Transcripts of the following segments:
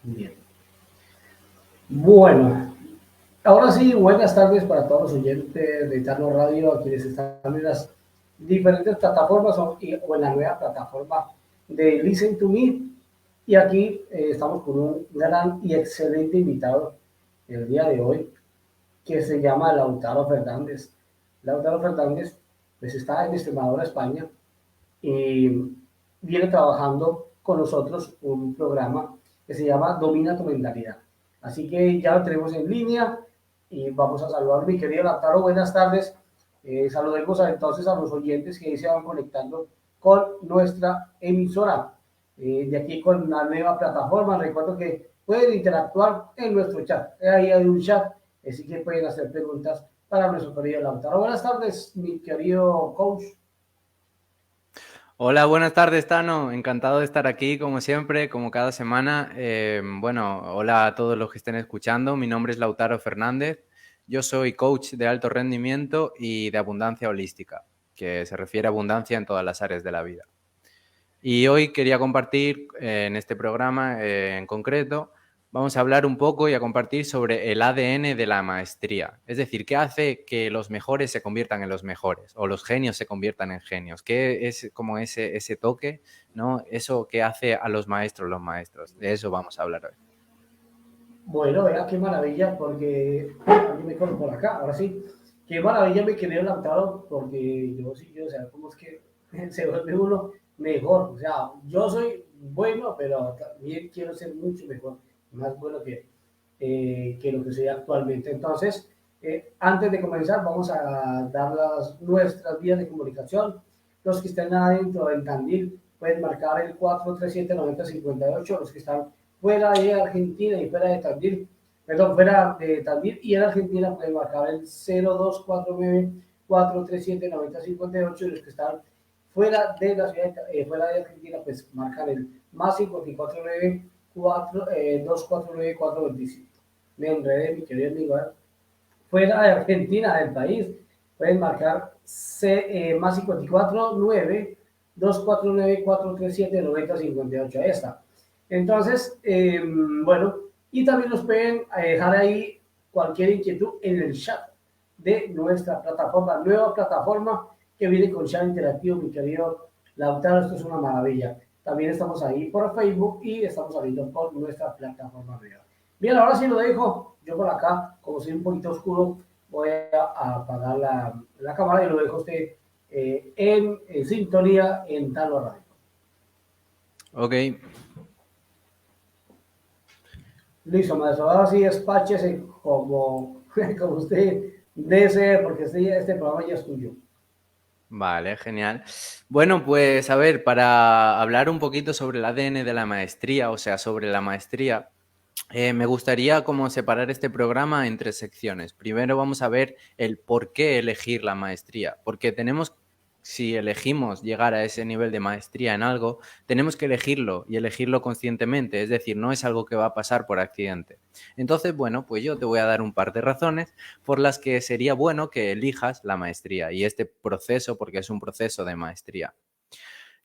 Bien. Bueno, ahora sí, buenas tardes para todos los oyentes de Tano Radio, a quienes están en las diferentes plataformas o en la nueva plataforma de Listen to Me. Y aquí estamos con un gran y excelente invitado el día de hoy, que se llama Lautaro Fernández. Lautaro Fernández pues está en Extremadura, España, y viene trabajando con nosotros un programa que se llama Domina tu mentalidad. Así que ya lo tenemos en línea y vamos a saludar a mi querido Lautaro. Buenas tardes. Saludemos entonces a los oyentes que se van conectando con nuestra emisora. De aquí con la nueva plataforma. Recuerdo que pueden interactuar en nuestro chat. Ahí hay un chat, así que pueden hacer preguntas para nuestro querido Lautaro. Buenas tardes, mi querido coach. Hola, buenas tardes, Tano. Encantado de estar aquí, como siempre, como cada semana. Hola a todos los que estén escuchando. Mi nombre es Lautaro Fernández. Yo soy coach de alto rendimiento y de abundancia holística, que se refiere a abundancia en todas las áreas de la vida. Y hoy quería compartir en este programa en concreto, vamos a hablar un poco y a compartir sobre el ADN de la maestría. Es decir, ¿qué hace que los mejores se conviertan en los mejores o los genios se conviertan en genios? ¿Qué es como ese toque, ¿no? Eso que hace a los maestros. De eso vamos a hablar hoy. Bueno, vea qué maravilla, porque aquí me coloco por acá, ahora sí. Qué maravilla me quedé Lautaro, porque yo sí quiero saber cómo es que se vuelve uno mejor. O sea, yo soy bueno, pero también quiero ser mucho mejor, más bueno que lo que soy actualmente. Entonces, antes de comenzar, vamos a dar nuestras vías de comunicación. Los que estén adentro del Tandil pueden marcar el 437-9058, los que están fuera de Argentina y fuera de Tandil, perdón, fuera de Tandil y en Argentina pueden marcar el 0249-437-9058 y los que están fuera de la ciudad, fuera de Argentina, pues marcan el más 549-249-425. Me enredé, mi querido amigo. Fuera de Argentina, del país, pueden marcar más 549-249-437-9058. Ahí está. Entonces, bueno, y también nos pueden dejar ahí cualquier inquietud en el chat de nuestra plataforma, nueva plataforma que viene con chat interactivo, mi querido Lautaro. Esto es una maravilla. También estamos ahí por Facebook y estamos saliendo por nuestra plataforma nueva. Bien, ahora sí lo dejo. Yo por acá, como soy un poquito oscuro, voy a apagar la cámara y lo dejo usted en sintonía en Talo Radio. Ok, Listo, maestro. Ahora sí, despáchese como, como usted desee, porque este programa ya es tuyo. vale, genial. Bueno, pues a ver, para hablar un poquito sobre el ADN de la maestría, o sea, sobre la maestría. Me gustaría como separar este programa en tres secciones. Primero vamos a ver el por qué elegir la maestría, porque si elegimos llegar a ese nivel de maestría en algo, tenemos que elegirlo y elegirlo conscientemente, es decir, no es algo que va a pasar por accidente. Entonces, bueno, pues yo te voy a dar un par de razones por las que sería bueno que elijas la maestría y este proceso, porque es un proceso de maestría.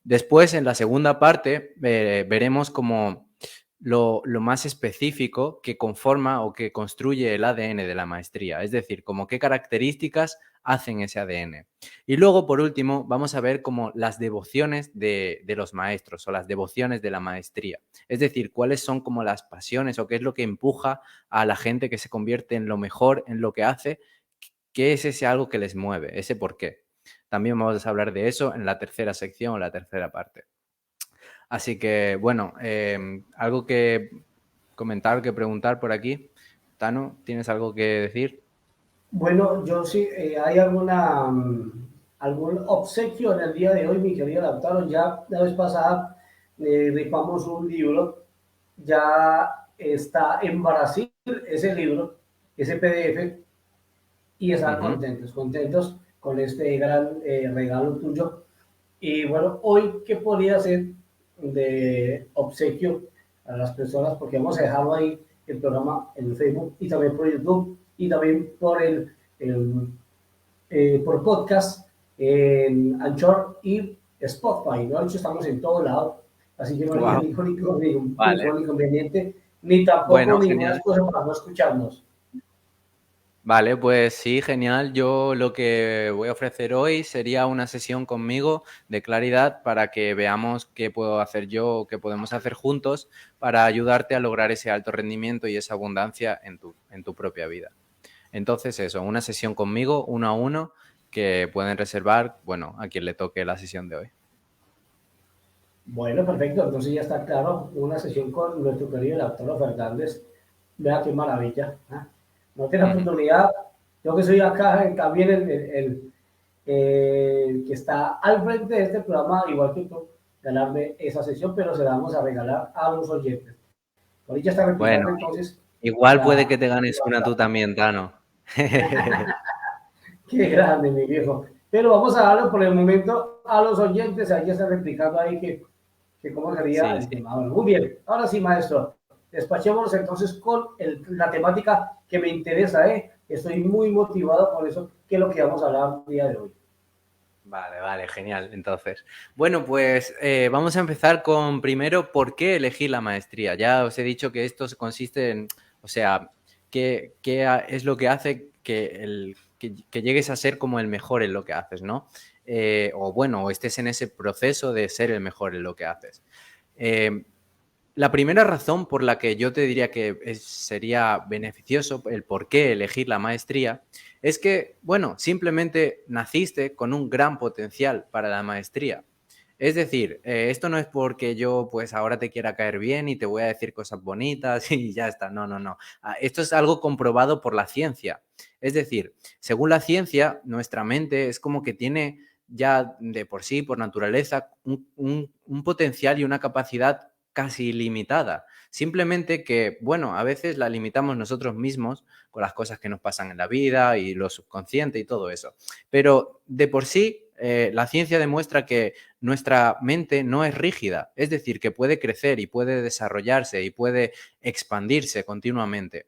Después, en la segunda parte, veremos como lo más específico que conforma o que construye el ADN de la maestría, es decir, como qué características hacen ese ADN. Y luego, por último, vamos a ver como las devociones de los maestros o las devociones de la maestría, es decir, cuáles son como las pasiones o qué es lo que empuja a la gente que se convierte en lo mejor en lo que hace, qué es ese algo que les mueve, ese por qué. También vamos a hablar de eso en la tercera sección o la tercera parte. Así que, bueno, algo que comentar, que preguntar por aquí. Tano, ¿tienes algo que decir? Bueno, yo sí, hay algún obsequio en el día de hoy, mi querido Lautaro. Ya la vez pasada rifamos un libro, ya está en Brasil ese libro, ese PDF, y están Ujú. contentos, contentos con este gran regalo tuyo. Y bueno, hoy, ¿qué podría ser de obsequio a las personas? Porque vamos a dejarlo ahí, el programa en Facebook y también por YouTube y también por podcast en Anchor y Spotify. ¿No? De hecho, estamos en todo lado, así que no hay Wow, ningún vale. inconveniente. ni tampoco Bueno, ninguna genial. excusa para no escucharnos. Vale, pues sí, genial. Yo lo que voy a ofrecer hoy sería una sesión conmigo de claridad para que veamos qué puedo hacer yo o qué podemos hacer juntos para ayudarte a lograr ese alto rendimiento y esa abundancia en tu propia vida. Entonces, eso, una sesión conmigo, uno a uno, que pueden reservar, bueno, a quien le toque la sesión de hoy. Bueno, perfecto. Entonces ya está claro una sesión con nuestro querido doctor Fernández. Vea qué maravilla. ¿Ah? No tiene Ujú. oportunidad. Yo que soy acá también que está al frente de este programa, igual que tú, ganarme esa sesión, pero se la vamos a regalar a los oyentes. Ahorita está Bueno, replicando entonces igual puede que la... te ganes una tú también, Tano. Qué grande, mi viejo. Pero vamos a darlo por el momento a los oyentes. Ahí ya está replicando ahí que cómo sería Sí, el sí. tema. Bueno, muy bien. Ahora sí, maestro. Despachémonos entonces con la temática que me interesa, ¿eh? Estoy muy motivado por eso, que es lo que vamos a hablar el día de hoy. Vale, vale, genial. Entonces, bueno, pues vamos a empezar con primero por qué elegir la maestría. Ya os he dicho que esto consiste en, o sea, es lo que hace que llegues a ser como el mejor en lo que haces, ¿no? O bueno, o estés en ese proceso de ser el mejor en lo que haces. Eh, la primera razón por la que yo te diría que sería beneficioso el por qué elegir la maestría es que, bueno, simplemente naciste con un gran potencial para la maestría. Es decir, esto no es porque yo pues ahora te quiera caer bien y te voy a decir cosas bonitas y ya está. No, no, no. Esto es algo comprobado por la ciencia. Es decir, según la ciencia, nuestra mente es como que tiene ya de por sí, por naturaleza, un potencial y una capacidad casi ilimitada. Simplemente que, bueno, a veces la limitamos nosotros mismos con las cosas que nos pasan en la vida y lo subconsciente y todo eso. Pero de por sí, la ciencia demuestra que nuestra mente no es rígida, es decir, que puede crecer y puede desarrollarse y puede expandirse continuamente.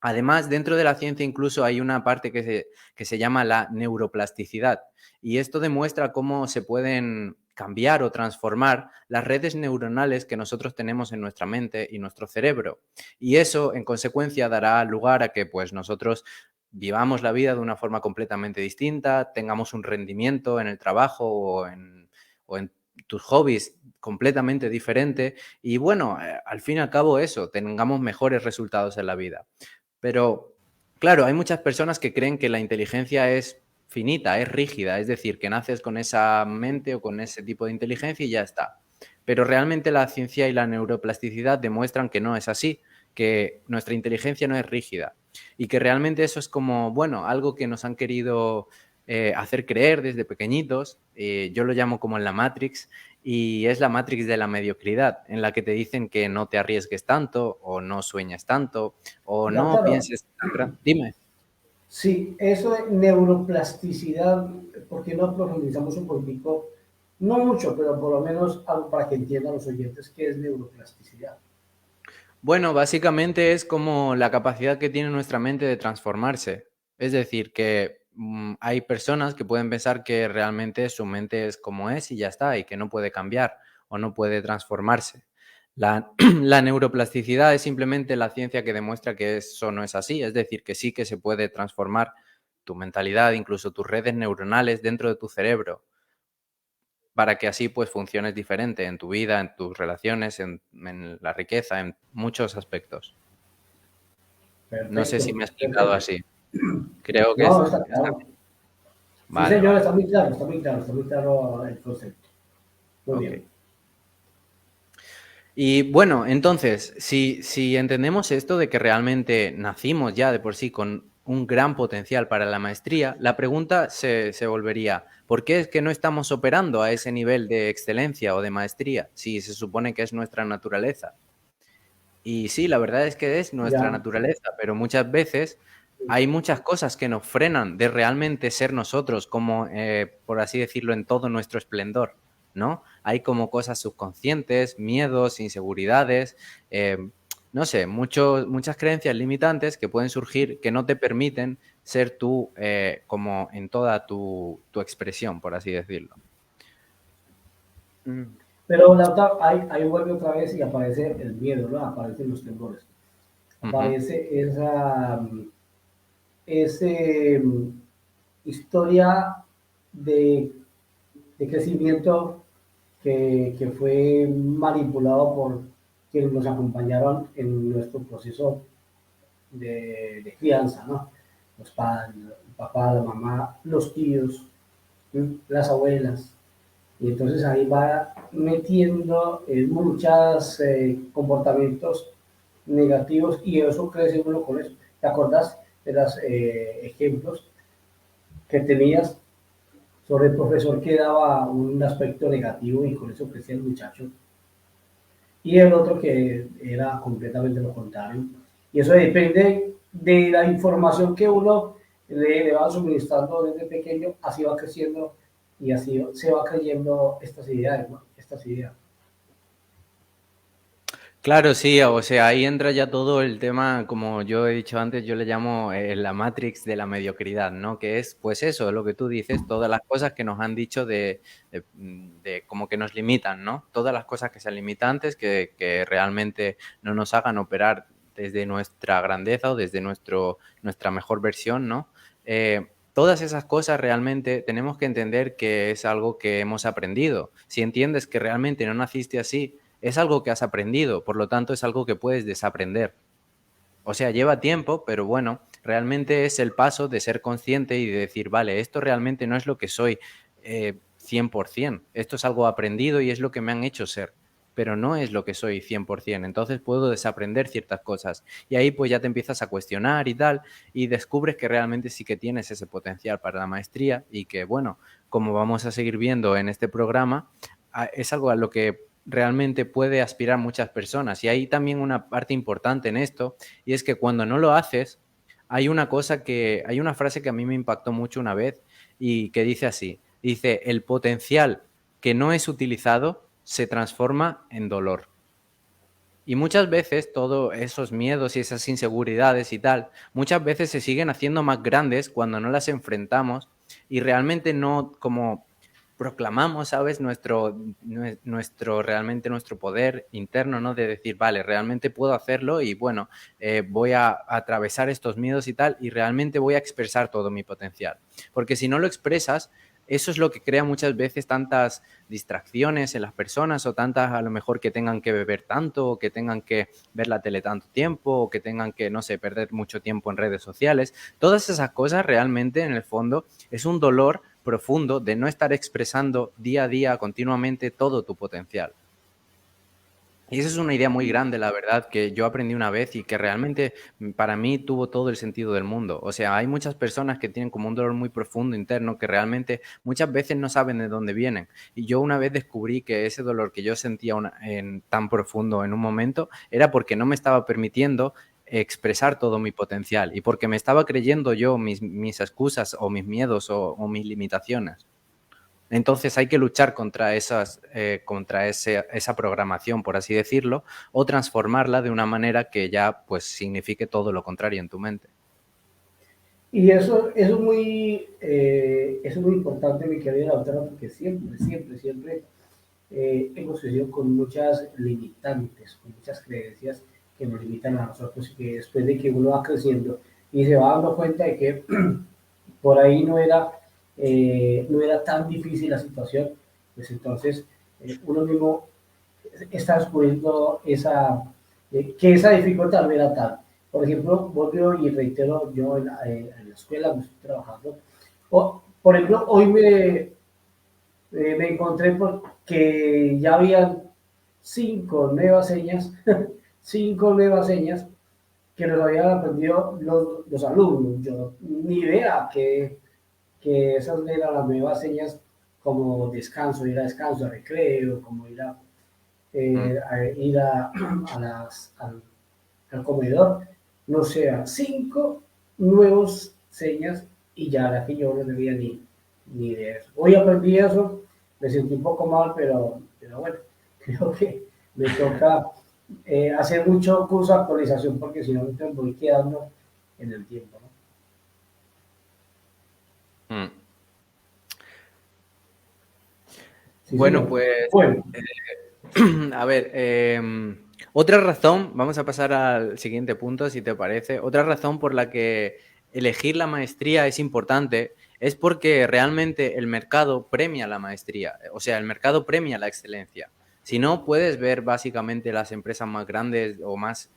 Además, dentro de la ciencia incluso hay una parte que se llama la neuroplasticidad y esto demuestra cómo se pueden cambiar o transformar las redes neuronales que nosotros tenemos en nuestra mente y nuestro cerebro. Y eso, en consecuencia, dará lugar a que pues, nosotros vivamos la vida de una forma completamente distinta, tengamos un rendimiento en el trabajo o en tus hobbies completamente diferente y bueno, al fin y al cabo eso, tengamos mejores resultados en la vida. Pero, claro, hay muchas personas que creen que la inteligencia es finita, es rígida, es decir, que naces con esa mente o con ese tipo de inteligencia y ya está. Pero realmente la ciencia y la neuroplasticidad demuestran que no es así, que nuestra inteligencia no es rígida y que realmente eso es como, bueno, algo que nos han querido hacer creer desde pequeñitos, yo lo llamo como en la Matrix, y es la Matrix de la mediocridad, en la que te dicen que no te arriesgues tanto o no sueñes tanto o no Lautaro, pienses tan grande. Dime. sí, eso de neuroplasticidad, ¿por qué no profundizamos un poquitico? No mucho, pero por lo menos algo para que entiendan los oyentes qué es neuroplasticidad. Bueno, básicamente es como la capacidad que tiene nuestra mente de transformarse. Es decir, que hay personas que pueden pensar que realmente su mente es como es y ya está, y que no puede cambiar o no puede transformarse. La neuroplasticidad es simplemente la ciencia que demuestra que eso no es así, es decir, que sí que se puede transformar tu mentalidad, incluso tus redes neuronales dentro de tu cerebro, para que así pues funciones diferente en tu vida, en tus relaciones, en la riqueza, en muchos aspectos. No sé si Perfecto, me he explicado perfecto. así. Creo que No, está está claro. bien. Sí, Vale, señor, vale. está muy claro, está muy claro, está muy claro el concepto. Muy Ok. bien. Y bueno, entonces, si entendemos esto de que realmente nacimos ya de por sí con un gran potencial para la maestría, la pregunta se volvería, ¿por qué es que no estamos operando a ese nivel de excelencia o de maestría si se supone que es nuestra naturaleza? Y sí, la verdad es que es nuestra Ya. naturaleza, pero muchas veces hay muchas cosas que nos frenan de realmente ser nosotros, como por así decirlo, en todo nuestro esplendor, ¿no? Hay como cosas subconscientes, miedos, inseguridades, no sé, muchas creencias limitantes que pueden surgir que no te permiten ser tú como en toda tu expresión, por así decirlo. Mm. Pero la otra, ahí vuelve otra vez y aparece el miedo, ¿no? Aparecen los temores. Ujú. Aparece ese historia de, de crecimiento que fue manipulado por quienes nos acompañaron en nuestro proceso de crianza, ¿no? Los padres, el papá, la mamá, los tíos, ¿sí? Las abuelas. Y entonces ahí va metiendo muchos comportamientos negativos y eso crece uno con eso. ¿Te acordás de los ejemplos que tenías sobre el profesor que daba un aspecto negativo y con eso crecía el muchacho? Y el otro que era completamente lo contrario. Y eso depende de la información que uno le va suministrando desde pequeño, así va creciendo y así se va creyendo estas ideas, ¿no? Estas ideas. Claro, sí, o sea, ahí entra ya todo el tema, como yo he dicho antes, yo le llamo la Matrix de la mediocridad, ¿no? Que es, pues eso, lo que tú dices, todas las cosas que nos han dicho de como que nos limitan, ¿no? Todas las cosas que sean limitantes, que realmente no nos hagan operar desde nuestra grandeza o desde nuestra mejor versión, ¿no? Todas esas cosas realmente tenemos que entender que es algo que hemos aprendido. Si entiendes que realmente no naciste así, es algo que has aprendido, por lo tanto es algo que puedes desaprender. O sea, lleva tiempo, pero bueno, realmente es el paso de ser consciente y de decir, vale, esto realmente no es lo que soy 100%, esto es algo aprendido y es lo que me han hecho ser, pero no es lo que soy 100%, entonces puedo desaprender ciertas cosas y ahí pues ya te empiezas a cuestionar y tal y descubres que realmente sí que tienes ese potencial para la maestría y que bueno, como vamos a seguir viendo en este programa, es algo a lo que realmente puede aspirar muchas personas y hay también una parte importante en esto y es que cuando no lo haces, hay una frase que a mí me impactó mucho una vez y que dice así, dice, el potencial que no es utilizado se transforma en dolor. Y muchas veces todos esos miedos y esas inseguridades y tal, muchas veces se siguen haciendo más grandes cuando no las enfrentamos y realmente no como proclamamos, ¿sabes? Realmente nuestro poder interno, ¿no? De decir, vale, realmente puedo hacerlo y bueno, voy a atravesar estos miedos y tal y realmente voy a expresar todo mi potencial. Porque si no lo expresas, eso es lo que crea muchas veces tantas distracciones en las personas o tantas a lo mejor que tengan que beber tanto o que tengan que ver la tele tanto tiempo o que tengan que, no sé, perder mucho tiempo en redes sociales. Todas esas cosas realmente en el fondo es un dolor profundo de no estar expresando día a día continuamente todo tu potencial. Y esa es una idea muy grande, la verdad, que yo aprendí una vez y que realmente para mí tuvo todo el sentido del mundo. O sea, hay muchas personas que tienen como un dolor muy profundo interno que realmente muchas veces no saben de dónde vienen. Y yo una vez descubrí que ese dolor que yo sentía tan profundo en un momento era porque no me estaba permitiendo expresar todo mi potencial y porque me estaba creyendo yo mis excusas o mis miedos o mis limitaciones. Entonces hay que luchar contra esa programación, por así decirlo, o transformarla de una manera que ya pues signifique todo lo contrario en tu mente. Y eso es muy importante, mi querida doctora, porque siempre hemos crecido con muchas limitantes, con muchas creencias que nos limitan a nosotros y que después de que uno va creciendo y se va dando cuenta de que por ahí no era tan difícil la situación, pues entonces uno mismo está descubriendo que esa dificultad no era tal. Por ejemplo, volvió y reitero, yo en la escuela donde estoy trabajando, por ejemplo, hoy me encontré porque ya habían 5 nuevas señas, 5 nuevas señas que nos habían aprendido los alumnos. Yo ni idea que esas eran las nuevas señas como descanso, ir a descanso, a recreo, como Mm. ir a al comedor, no sea 5 nuevos señas y ya la que yo no debía ni de eso. Hoy aprendí eso, me sentí un poco mal, pero bueno, creo que me toca hacer mucho curso de actualización porque si no me voy quedando en el tiempo, ¿no? Mm. Sí, Bueno, señor. pues, Bueno, a ver, otra razón, vamos a pasar al siguiente punto, si te parece. Otra razón por la que elegir la maestría es importante es porque realmente el mercado premia la maestría, o sea, el mercado premia la excelencia. Si no, puedes ver básicamente las empresas más grandes o más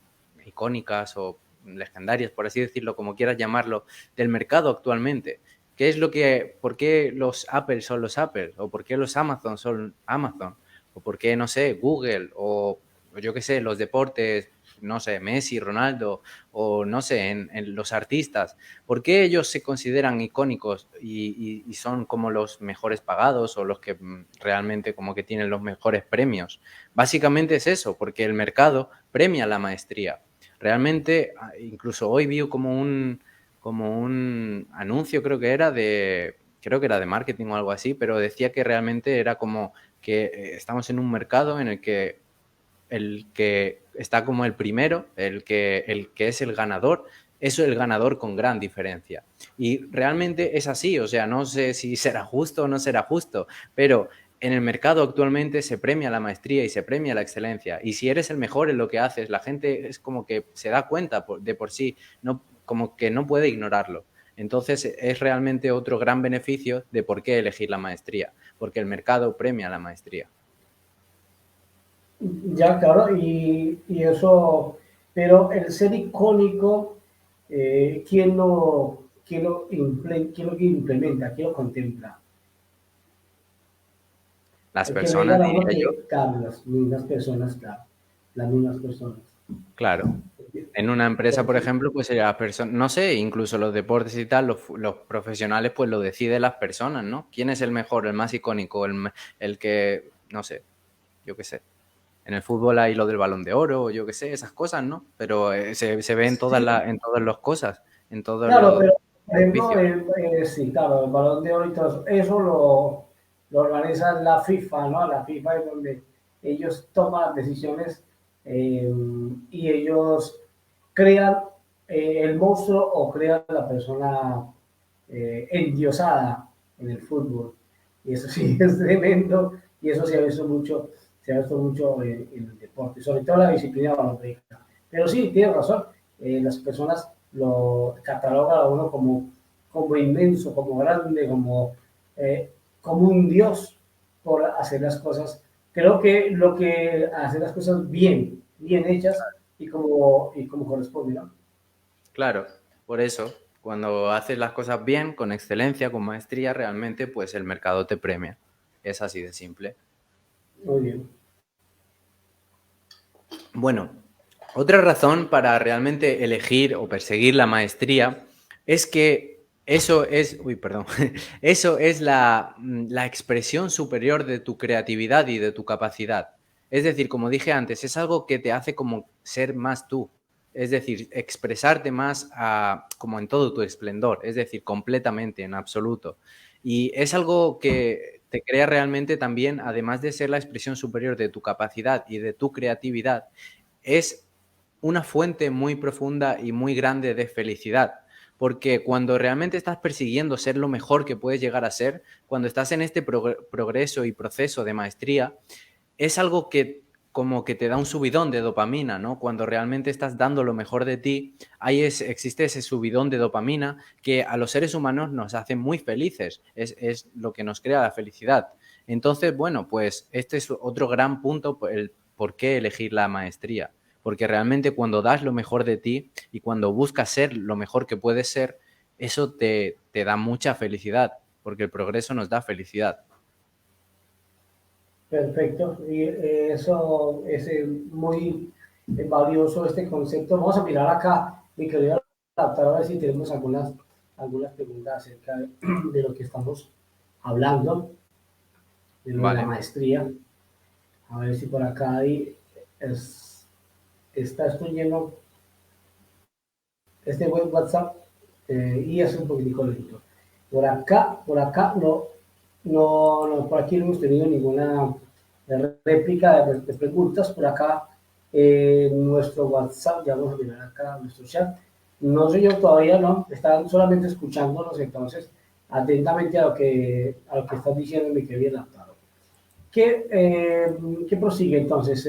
icónicas o legendarias, por así decirlo, como quieras llamarlo, del mercado actualmente. ¿Qué es lo que, por qué los Apple son los Apple? ¿O por qué los Amazon son Amazon? ¿O por qué, no sé, Google? O yo qué sé, los deportes, no sé, Messi, Ronaldo, o no sé, en los artistas. ¿Por qué ellos se consideran icónicos y son como los mejores pagados o los que realmente como que tienen los mejores premios? Básicamente es eso, porque el mercado premia la maestría. Realmente, incluso hoy vi como un anuncio, creo que era de marketing o algo así, pero decía que realmente era como que estamos en un mercado en el que está como el primero, el que es el ganador, eso es el ganador con gran diferencia. Y realmente es así, o sea, no sé si será justo o no será justo, pero en el mercado actualmente se premia la maestría y se premia la excelencia. Y si eres el mejor en lo que haces, la gente es como que se da cuenta de por sí, no, como que no puede ignorarlo. Entonces es realmente otro gran beneficio de por qué elegir la maestría, porque el mercado premia la maestría. ya claro, y eso, pero el ser icónico, ¿quién lo implementa? ¿Quién lo contempla? Las Hay que ver a personas, uno diría yo, que, claro, las mismas personas, claro, las mismas personas. claro. En una empresa, por ejemplo, pues las personas, no sé, incluso los deportes y tal, los profesionales, pues lo deciden las personas, ¿no? ¿Quién es el mejor, el más icónico, el que, no sé, yo qué sé. En el fútbol hay lo del Balón de Oro, yo qué sé, esas cosas, ¿no? Pero se ve Sí, en todas las cosas, en todos claro, los pero por ejemplo, oficios. sí, claro, el Balón de Oro y todo eso, lo organiza la FIFA, ¿no? La FIFA es donde ellos toman decisiones y ellos crean el monstruo o crean la persona endiosada en el fútbol. Y eso sí es tremendo y eso se ha visto mucho en el deporte, sobre todo la disciplina balonméstica. Pero sí, tiene razón, las personas lo catalogan a uno como inmenso, como grande, como un dios por hacer las cosas. Creo que lo que hacer las cosas bien hechas y como corresponde, ¿no? Claro, por eso, cuando haces las cosas bien, con excelencia, con maestría, realmente, pues el mercado te premia. Es así de simple. Muy bien. Bueno, otra razón para realmente elegir o perseguir la maestría es que eso es, uy, perdón, eso es la expresión superior de tu creatividad y de tu capacidad. Es decir, como dije antes, es algo que te hace como ser más tú. Es decir, expresarte más como en todo tu esplendor, es decir, completamente, en absoluto. Y es algo que te crea realmente también, además de ser la expresión superior de tu capacidad y de tu creatividad, es una fuente muy profunda y muy grande de felicidad. Porque cuando realmente estás persiguiendo ser lo mejor que puedes llegar a ser, cuando estás en este progreso y proceso de maestría, es algo que como que te da un subidón de dopamina, ¿no? Cuando realmente estás dando lo mejor de ti, existe ese subidón de dopamina que a los seres humanos nos hace muy felices, es lo que nos crea la felicidad. Entonces, bueno, pues este es otro gran punto, el por qué elegir la maestría. Porque realmente cuando das lo mejor de ti y cuando buscas ser lo mejor que puedes ser, eso te da mucha felicidad, porque el progreso nos da felicidad. Perfecto. Y eso es muy valioso este concepto. Vamos a mirar acá, mi querido adaptar, a ver si tenemos algunas preguntas acerca de lo que estamos hablando, de lo de la Vale, maestría. A ver si por acá es, está esto lleno, este web WhatsApp, y es un poquitico lento. Por acá no, por aquí no hemos tenido ninguna réplica de preguntas. Por acá, nuestro WhatsApp, ya vamos a mirar acá nuestro chat. No sé yo todavía, no, están solamente escuchándonos, entonces, atentamente a lo que estás diciendo, mi querido Lautaro. ¿Qué prosigue entonces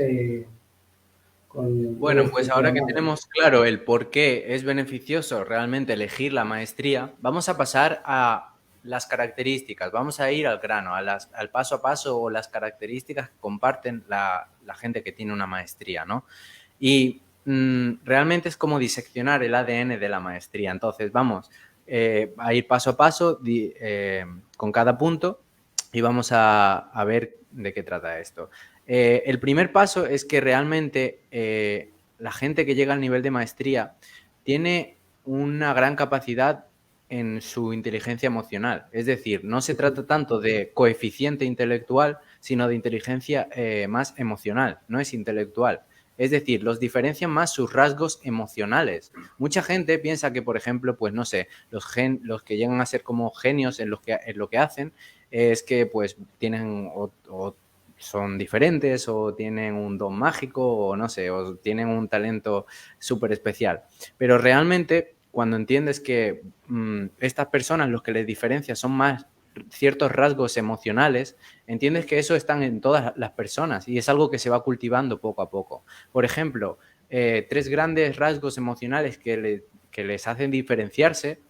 con Bueno, este pues ahora que programa? tenemos claro el por qué es beneficioso realmente elegir la maestría, vamos a pasar a las características, vamos a ir al grano, al paso a paso o las características que comparten la gente que tiene una maestría, ¿no? Y realmente es como diseccionar el ADN de la maestría. Entonces, vamos a ir paso a paso con cada punto y vamos a ver de qué trata esto. El primer paso es que realmente la gente que llega al nivel de maestría tiene una gran capacidad en su inteligencia emocional. Es decir, no se trata tanto de coeficiente intelectual, sino de inteligencia más emocional, no es intelectual. Es decir, los diferencian más sus rasgos emocionales. Mucha gente piensa que, por ejemplo, pues no sé, los que llegan a ser como genios en lo que hacen es que pues tienen o son diferentes o tienen un don mágico o no sé, o tienen un talento súper especial. Pero realmente cuando entiendes que estas personas los que les diferencia son más ciertos rasgos emocionales, entiendes que eso están en todas las personas y es algo que se va cultivando poco a poco. Por ejemplo, tres grandes rasgos emocionales que les hacen diferenciarse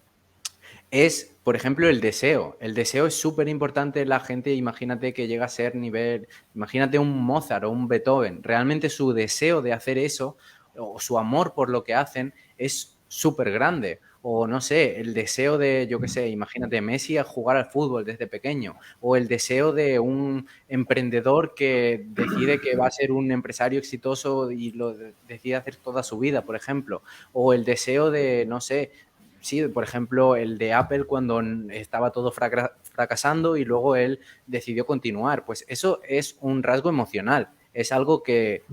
es, por ejemplo, el deseo. El deseo es súper importante en la gente. Imagínate que llega a ser nivel, imagínate un Mozart o un Beethoven. Realmente su deseo de hacer eso o su amor por lo que hacen es súper grande. O no sé, el deseo de, yo qué sé, imagínate Messi a jugar al fútbol desde pequeño. O el deseo de un emprendedor que decide que va a ser un empresario exitoso y lo decide hacer toda su vida, por ejemplo. O el deseo de, no sé, sí, por ejemplo, el de Apple cuando estaba todo fracasando y luego él decidió continuar. Pues eso es un rasgo emocional, es algo que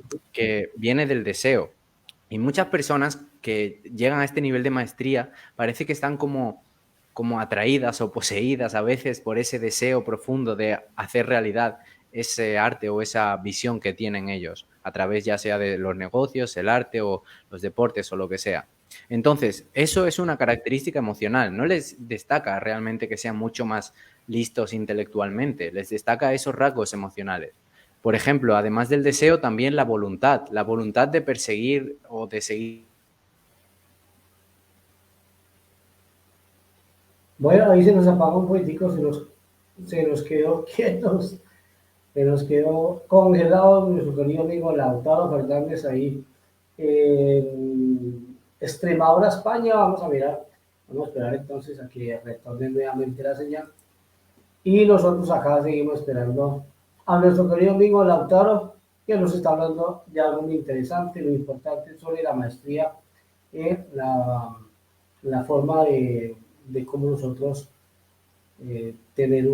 viene del deseo. Y muchas personas que llegan a este nivel de maestría parece que están como atraídas o poseídas a veces por ese deseo profundo de hacer realidad ese arte o esa visión que tienen ellos, a través ya sea de los negocios, el arte o los deportes o lo que sea. Entonces, eso es una característica emocional. No les destaca realmente que sean mucho más listos intelectualmente, les destaca esos rasgos emocionales. Por ejemplo, además del deseo, también la voluntad de perseguir o de seguir. Bueno, ahí se nos apagó un poquitico, se nos quedó quietos, se nos quedó congelado nuestro querido amigo Lautaro Fernández ahí en Extremadura, España. Vamos a mirar, vamos a esperar entonces a que retorne nuevamente la señal. Y nosotros acá seguimos esperando a nuestro querido amigo Lautaro, que nos está hablando de algo muy interesante, muy importante sobre la maestría, la forma de cómo nosotros tener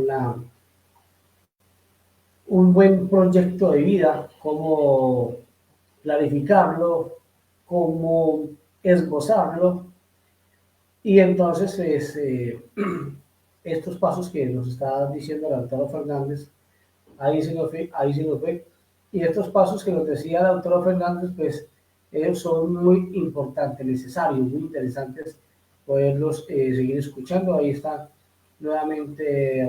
un buen proyecto de vida, cómo planificarlo, cómo esbozarlo. Y entonces estos pasos que nos está diciendo Lautaro Fernández, ahí se nos fue. Y estos pasos que nos decía Lautaro Fernández, pues ellos son muy importantes, necesarios, muy interesantes poderlos seguir escuchando. Ahí está nuevamente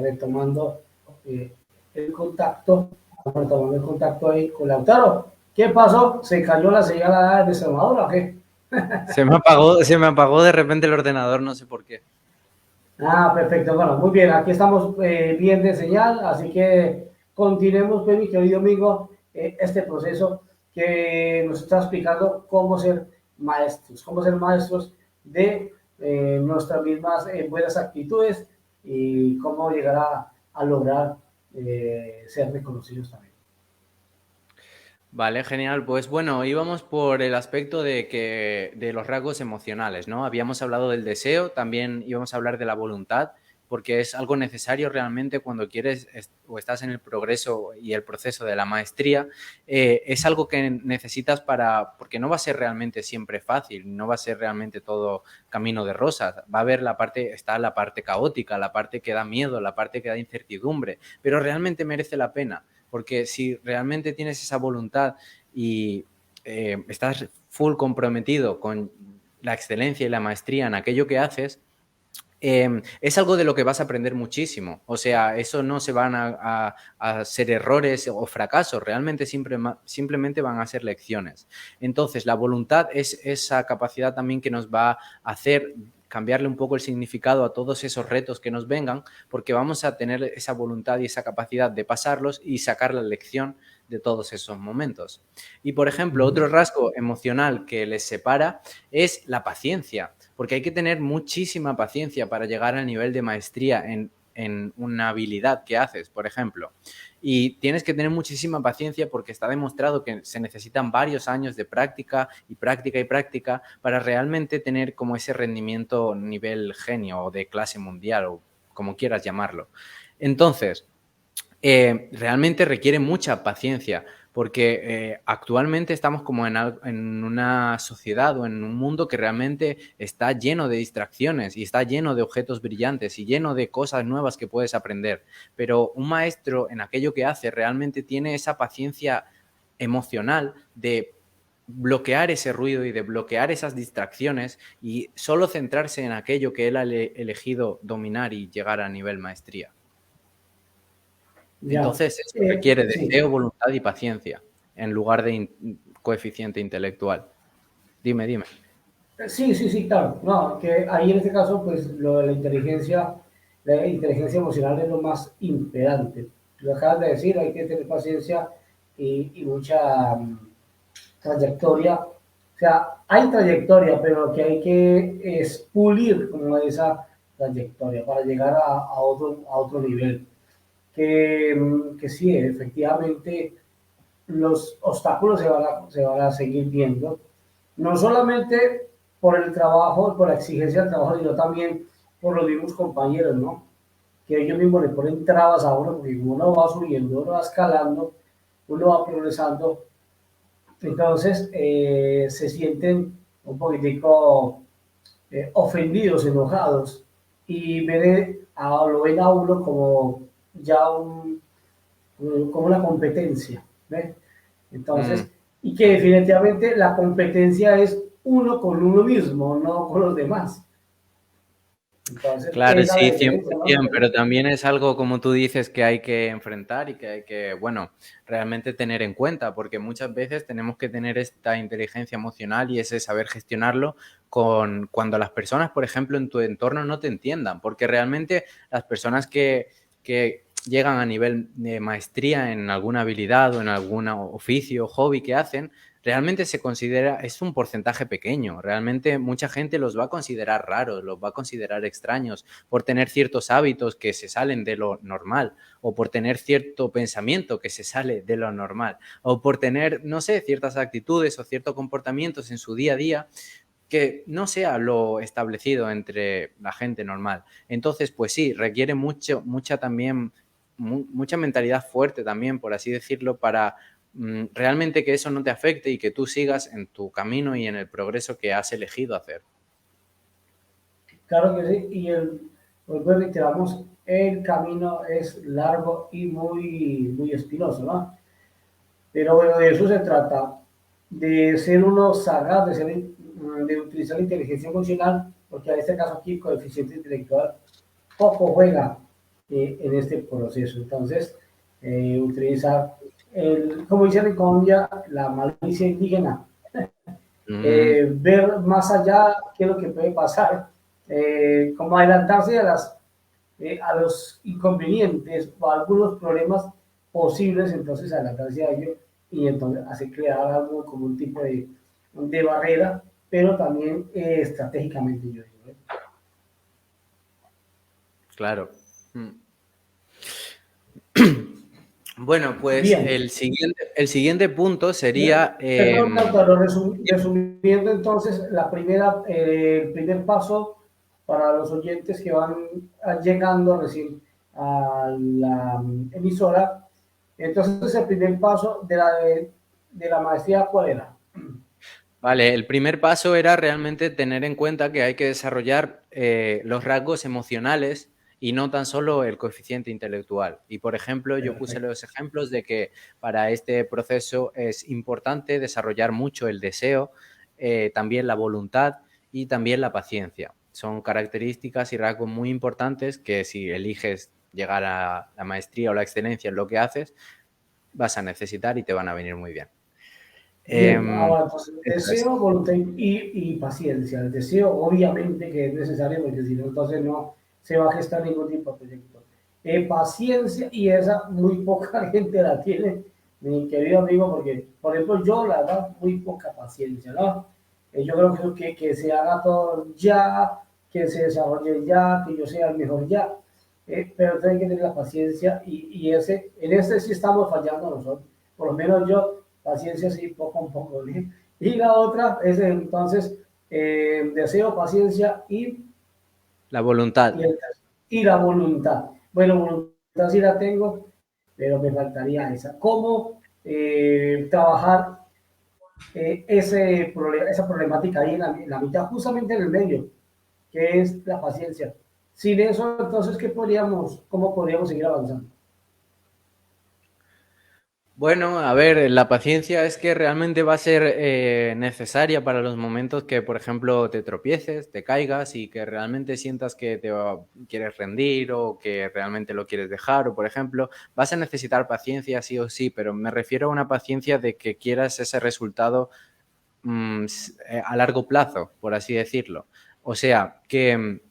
eh, el contacto, retomando el contacto ahí con Lautaro. ¿Qué pasó? ¿Se cayó la señal de Extremadura o qué? Se me apagó de repente el ordenador, no sé por qué. Ah, perfecto. Bueno, muy bien. Aquí estamos bien de señal, así que continuemos, pues, mi querido amigo, este proceso que nos está explicando cómo ser maestros de nuestras mismas buenas actitudes y cómo llegar a lograr ser reconocidos también. Vale, genial. Pues bueno, íbamos por el aspecto de los rasgos emocionales, ¿no? Habíamos hablado del deseo, también íbamos a hablar de la voluntad, porque es algo necesario realmente cuando quieres o estás en el progreso y el proceso de la maestría. Es algo que necesitas porque no va a ser realmente siempre fácil, no va a ser realmente todo camino de rosas. Va a haber está la parte caótica, la parte que da miedo, la parte que da incertidumbre, pero realmente merece la pena. Porque si realmente tienes esa voluntad y estás full comprometido con la excelencia y la maestría en aquello que haces, es algo de lo que vas a aprender muchísimo. O sea, eso no se van a ser errores o fracasos, realmente simplemente van a ser lecciones. Entonces, la voluntad es esa capacidad también que nos va a hacer cambiarle un poco el significado a todos esos retos que nos vengan, porque vamos a tener esa voluntad y esa capacidad de pasarlos y sacar la lección de todos esos momentos. Y, por ejemplo, otro rasgo emocional que les separa es la paciencia, porque hay que tener muchísima paciencia para llegar al nivel de maestría en una habilidad que haces, por ejemplo. Y tienes que tener muchísima paciencia porque está demostrado que se necesitan varios años de práctica y práctica y práctica para realmente tener como ese rendimiento nivel genio o de clase mundial o como quieras llamarlo. Entonces, realmente requiere mucha paciencia porque actualmente estamos como en una sociedad o en un mundo que realmente está lleno de distracciones y está lleno de objetos brillantes y lleno de cosas nuevas que puedes aprender. Pero un maestro en aquello que hace realmente tiene esa paciencia emocional de bloquear ese ruido y de bloquear esas distracciones y solo centrarse en aquello que él ha elegido dominar y llegar a nivel maestría. Ya, Entonces, eso requiere sí. deseo, voluntad y paciencia en lugar de coeficiente intelectual. Dime, dime. Sí, sí, sí, claro. No, que ahí en este caso, pues lo de la inteligencia emocional es lo más imperante. Lo acabas de decir, hay que tener paciencia y mucha trayectoria. O sea, hay trayectoria, pero lo que hay que es pulir como esa trayectoria para llegar a otro nivel. Que sí, efectivamente, los obstáculos se van a seguir viendo, no solamente por el trabajo, por la exigencia del trabajo, sino también por los mismos compañeros, ¿no? Que ellos mismos le ponen trabas a uno, porque uno va subiendo, uno va escalando, uno va progresando, entonces se sienten un poquitico ofendidos, enojados, y lo ven a uno como ya como una competencia, ¿ves? Mm, Entonces, y que definitivamente la competencia es uno con uno mismo, no con los demás. Entonces, claro, esa es la sí, diferencia, ¿no? 100%, pero también es algo, como tú dices, que hay que enfrentar y que hay que, bueno, realmente tener en cuenta, porque muchas veces tenemos que tener esta inteligencia emocional y ese saber gestionarlo cuando las personas, por ejemplo, en tu entorno no te entiendan, porque realmente las personas que llegan a nivel de maestría en alguna habilidad o en algún oficio o hobby que hacen, realmente se considera, es un porcentaje pequeño, realmente mucha gente los va a considerar raros, los va a considerar extraños por tener ciertos hábitos que se salen de lo normal o por tener cierto pensamiento que se sale de lo normal o por tener, no sé, ciertas actitudes o ciertos comportamientos en su día a día que no sea lo establecido entre la gente normal. Entonces, pues sí, requiere mucha también, mucha mentalidad fuerte también, por así decirlo, para realmente que eso no te afecte y que tú sigas en tu camino y en el progreso que has elegido hacer. Claro que sí, pues reiteramos, el camino es largo y muy espinoso, ¿no? Pero bueno, de eso se trata, de ser uno sagaz, de utilizar la inteligencia emocional, porque en este caso aquí, coeficiente intelectual, poco juega en este proceso. Entonces, utilizar, como dicen en Colombia, la malicia indígena, Mm, ver más allá qué es lo que puede pasar, como adelantarse a los inconvenientes o a algunos problemas posibles, entonces adelantarse a ello y entonces hacer crear algo como un tipo de barrera, pero también estratégicamente, yo digo. claro. Mm. Bueno, pues Bien, el siguiente punto sería, perdón, Lautaro, resumiendo entonces, el primer paso para los oyentes que van llegando recién a la emisora, entonces el primer paso de la maestría, ¿cuál era? vale, el primer paso era realmente tener en cuenta que hay que desarrollar los rasgos emocionales y no tan solo el coeficiente intelectual. Y, por ejemplo, yo puse Perfecto. los ejemplos de que para este proceso es importante desarrollar mucho el deseo, también la voluntad y también la paciencia. son características y rasgos muy importantes que si eliges llegar a la maestría o la excelencia en lo que haces, vas a necesitar y te van a venir muy bien. Bien, ahora entonces, Eso es. deseo, voluntad y paciencia. El deseo, obviamente, que es necesario, porque si no, entonces no se va a gestar ningún tipo de proyecto. Paciencia, y esa muy poca gente la tiene, mi querido amigo, porque, por ejemplo, yo, la verdad, muy poca paciencia, ¿no? Yo creo que se haga todo ya, que se desarrolle ya, que yo sea el mejor ya. Pero hay que tener la paciencia y en ese sí estamos fallando nosotros. Por lo menos yo, paciencia sí, poco a poco. ¿Sí? Y la otra es entonces deseo, paciencia La voluntad. y, y la voluntad. Bueno, voluntad sí la tengo, pero me faltaría esa. ¿Cómo trabajar esa problemática ahí en la mitad, justamente en el medio, que es la paciencia? Sin eso, entonces, ¿cómo podríamos seguir avanzando? Bueno, a ver, la paciencia es que realmente va a ser necesaria para los momentos que, por ejemplo, te tropieces, te caigas y que realmente sientas que quieres rendir o que realmente lo quieres dejar o, por ejemplo, vas a necesitar paciencia sí o sí, pero me refiero a una paciencia de que quieras ese resultado a largo plazo, por así decirlo. O sea, que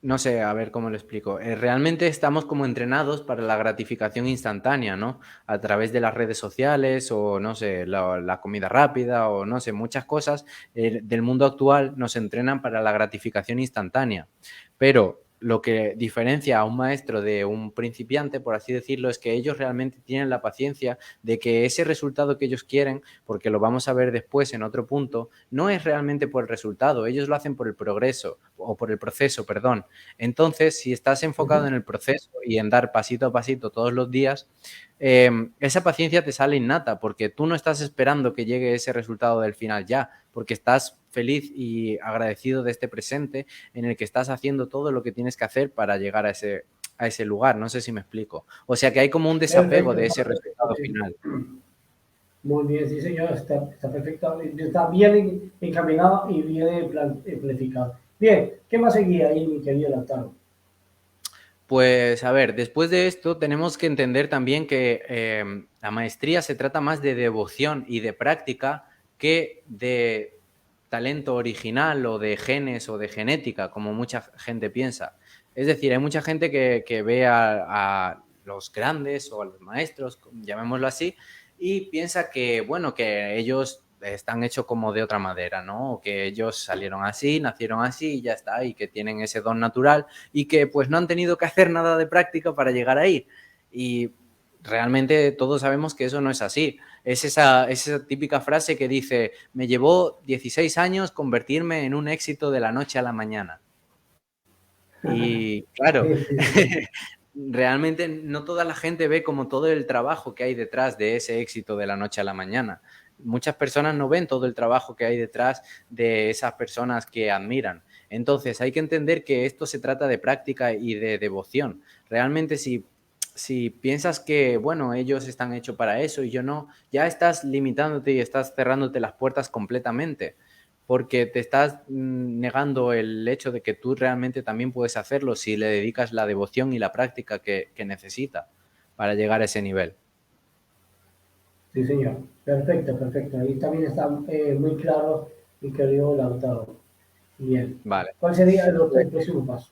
no sé, a ver cómo lo explico. Realmente estamos como entrenados para la gratificación instantánea, ¿no? A través de las redes sociales o, no sé, la comida rápida o, no sé, muchas cosas del mundo actual nos entrenan para la gratificación instantánea. Pero lo que diferencia a un maestro de un principiante, por así decirlo, es que ellos realmente tienen la paciencia de que ese resultado que ellos quieren, porque lo vamos a ver después en otro punto, no es realmente por el resultado, ellos lo hacen por el progreso o por el proceso, perdón. Entonces, si estás enfocado en el proceso y en dar pasito a pasito todos los días, esa paciencia te sale innata porque tú no estás esperando que llegue ese resultado del final ya, porque estás feliz y agradecido de este presente en el que estás haciendo todo lo que tienes que hacer para llegar a ese lugar. No sé si me explico. O sea que hay como un desapego Perfecto, de ese resultado final. muy bien, sí señor, está perfecto, está bien encaminado y bien planificado. Bien, ¿qué más seguía ahí, mi querido Lautaro? Pues a ver, después de esto tenemos que entender también que la maestría se trata más de devoción y de práctica que de talento original o de genes o de genética, como mucha gente piensa. Es decir, hay mucha gente que ve a los grandes o a los maestros, llamémoslo así, y piensa que, bueno, que ellos están hechos como de otra madera, ¿no? O que ellos salieron así, nacieron así y ya está, y que tienen ese don natural y que pues no han tenido que hacer nada de práctica para llegar ahí. Y realmente todos sabemos que eso no es así. Es esa típica frase que dice, me llevó 16 años convertirme en un éxito de la noche a la mañana. Y claro, Sí, sí, sí. realmente no toda la gente ve como todo el trabajo que hay detrás de ese éxito de la noche a la mañana. Muchas personas no ven todo el trabajo que hay detrás de esas personas que admiran. Entonces hay que entender que esto se trata de práctica y de devoción. Realmente si piensas que, bueno, ellos están hechos para eso y yo no, ya estás limitándote y estás cerrándote las puertas completamente porque te estás negando el hecho de que tú realmente también puedes hacerlo si le dedicas la devoción y la práctica que necesita para llegar a ese nivel. Sí, señor, perfecto, perfecto. Ahí también está muy claro, mi querido Lautaro. Bien, Vale. ¿cuál sería el próximo paso?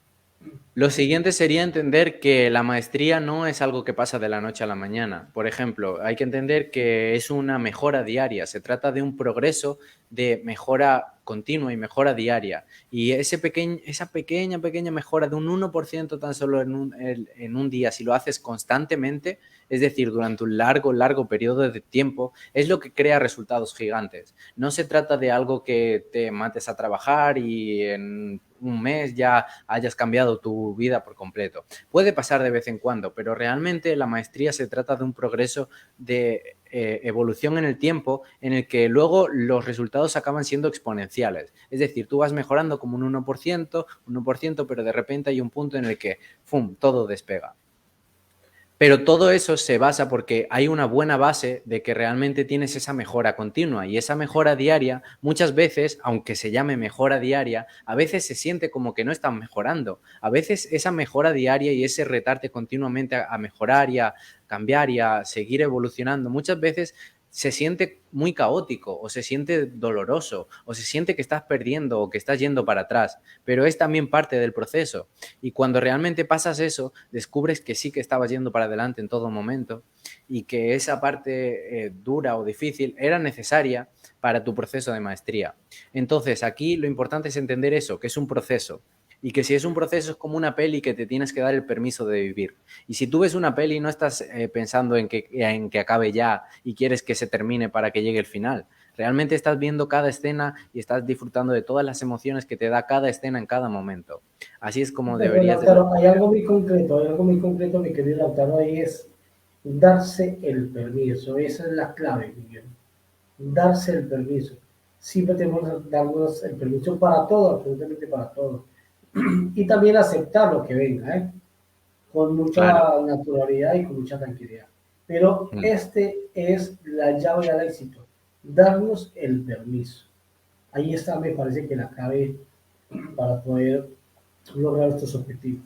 Lo siguiente sería entender que la maestría no es algo que pasa de la noche a la mañana. Por ejemplo, hay que entender que es una mejora diaria, se trata de un progreso de mejora continua y mejora diaria. Y esa pequeña mejora de un 1% tan solo en un día, si lo haces constantemente, es decir, durante un largo periodo de tiempo, es lo que crea resultados gigantes. No se trata de algo que te mates a trabajar y en un mes ya hayas cambiado tu vida por completo. Puede pasar de vez en cuando, pero realmente la maestría se trata de un progreso de evolución en el tiempo en el que luego los resultados acaban siendo exponenciales. Es decir, tú vas mejorando como un 1%, pero de repente hay un punto en el que ¡fum!, todo despega. Pero todo eso se basa porque hay una buena base de que realmente tienes esa mejora continua y esa mejora diaria, muchas veces, aunque se llame mejora diaria, a veces se siente como que no están mejorando. A veces esa mejora diaria y ese retarte continuamente a mejorar y a cambiar y a seguir evolucionando, muchas veces se siente muy caótico o se siente doloroso o se siente que estás perdiendo o que estás yendo para atrás, pero es también parte del proceso. Y cuando realmente pasas eso, descubres que sí que estabas yendo para adelante en todo momento y que esa parte dura o difícil era necesaria para tu proceso de maestría. Entonces, aquí lo importante es entender eso, que es un proceso. Y que si es un proceso es como una peli que te tienes que dar el permiso de vivir. Y si tú ves una peli no estás pensando en que acabe ya y quieres que se termine para que llegue el final. Realmente estás viendo cada escena y estás disfrutando de todas las emociones que te da cada escena en cada momento. Así es como Pero deberías de Lautaro, verlo. hay algo muy concreto, mi querido Lautaro, ahí es darse el permiso. Esa es la clave, Miguel. Darse el permiso. Siempre tenemos que darnos el permiso para todo, absolutamente para todo. Y también aceptar lo que venga, ¿eh? Con mucha Claro. naturalidad y con mucha tranquilidad. Pero Mm. este es la llave al éxito, darnos el permiso. Ahí está, me parece que la clave para poder lograr estos objetivos.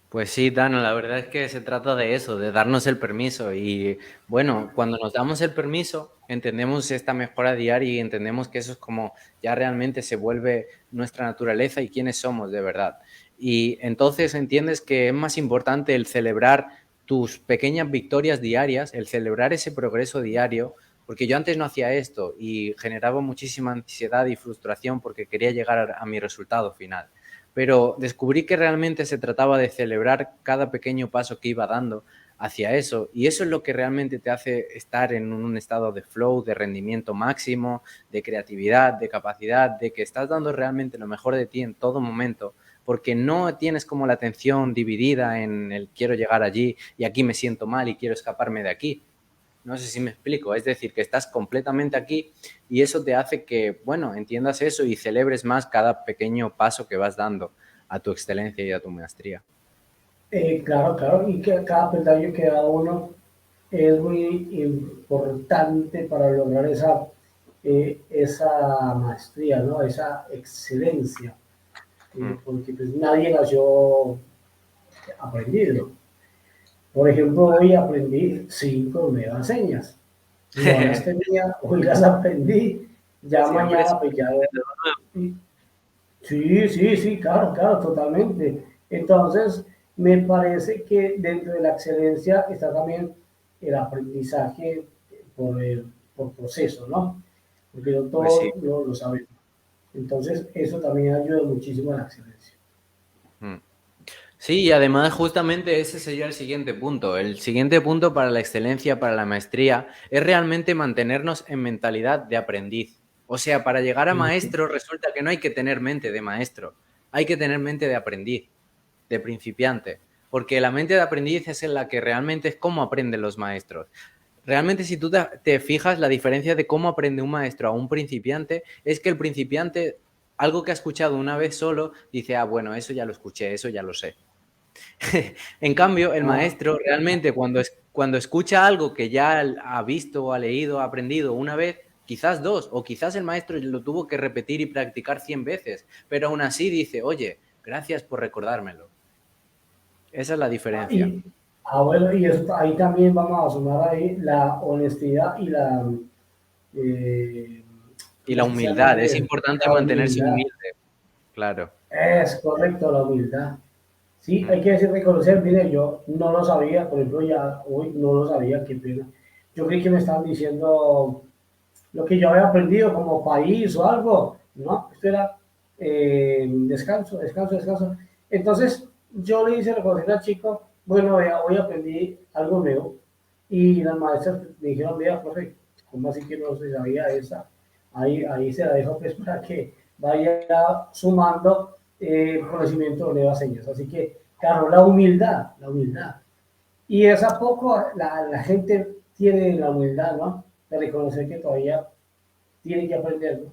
Pues sí, Dano, la verdad es que se trata de eso, de darnos el permiso. Y bueno, cuando nos damos el permiso, entendemos esta mejora diaria y entendemos que eso es como ya realmente se vuelve nuestra naturaleza y quiénes somos de verdad. Y entonces entiendes que es más importante el celebrar tus pequeñas victorias diarias, el celebrar ese progreso diario, porque yo antes no hacía esto y generaba muchísima ansiedad y frustración porque quería llegar a mi resultado final, pero descubrí que realmente se trataba de celebrar cada pequeño paso que iba dando hacia eso, y eso es lo que realmente te hace estar en un estado de flow, de rendimiento máximo, de creatividad, de capacidad, de que estás dando realmente lo mejor de ti en todo momento, porque no tienes como la atención dividida en el quiero llegar allí y aquí me siento mal y quiero escaparme de aquí. No sé si me explico, es decir, que estás completamente aquí y eso te hace que, bueno, entiendas eso y celebres más cada pequeño paso que vas dando a tu excelencia y a tu maestría. Claro, claro, y que cada peldaño que da uno es muy importante para lograr esa maestría, ¿no? Esa excelencia, Mm. porque pues nadie nació aprendido. Por ejemplo, hoy aprendí 5 nuevas señas. No las tenía, hoy las aprendí, ya Siempre es mañana pues ya... Sí, sí, sí, claro, claro, totalmente. Entonces, me parece que dentro de la excelencia está también el aprendizaje por, por proceso, ¿no? Porque no pues sí. todos lo sabemos. Entonces, eso también ayuda muchísimo a la excelencia. Mm. Sí, y además justamente ese sería el siguiente punto. El siguiente punto para la excelencia, para la maestría, es realmente mantenernos en mentalidad de aprendiz. O sea, para llegar a maestro resulta que no hay que tener mente de maestro, hay que tener mente de aprendiz, de principiante, porque la mente de aprendiz es en la que realmente es cómo aprenden los maestros. Realmente si tú te fijas, la diferencia de cómo aprende un maestro a un principiante es que el principiante, algo que ha escuchado una vez solo, dice, ah, bueno, eso ya lo escuché, eso ya lo sé. En cambio, el Ah, maestro realmente cuando escucha algo que ya ha visto, ha leído, ha aprendido una vez, quizás dos, o quizás el maestro lo tuvo que repetir y practicar 100 veces, pero aún así dice, oye, gracias por recordármelo. Esa es la diferencia. y, bueno, y eso, ahí también vamos a sumar ahí la honestidad y eh, Y ¿cómo la es que se llama? humildad, es importante La mantenerse humildad. humilde, claro. Es correcto, la humildad. Sí, hay Mm. que decir, reconocer, mire, yo no lo sabía, por ejemplo, ya hoy no lo sabía, qué pena. Yo creí que me estaban diciendo lo que yo había aprendido como país o algo. No, esto era descanso, descanso, descanso. Entonces, yo le hice reconocer al chico, bueno, vea, hoy aprendí algo nuevo. Y las maestras me dijeron, mira, profe, ¿cómo así que no se sabía esa? Ahí se la dejo pues para que vaya sumando conocimiento de nuevas señas. Así que, claro, la humildad, la humildad. Y esa poco la gente tiene la humildad, ¿no? De reconocer que todavía tiene que aprender, ¿no?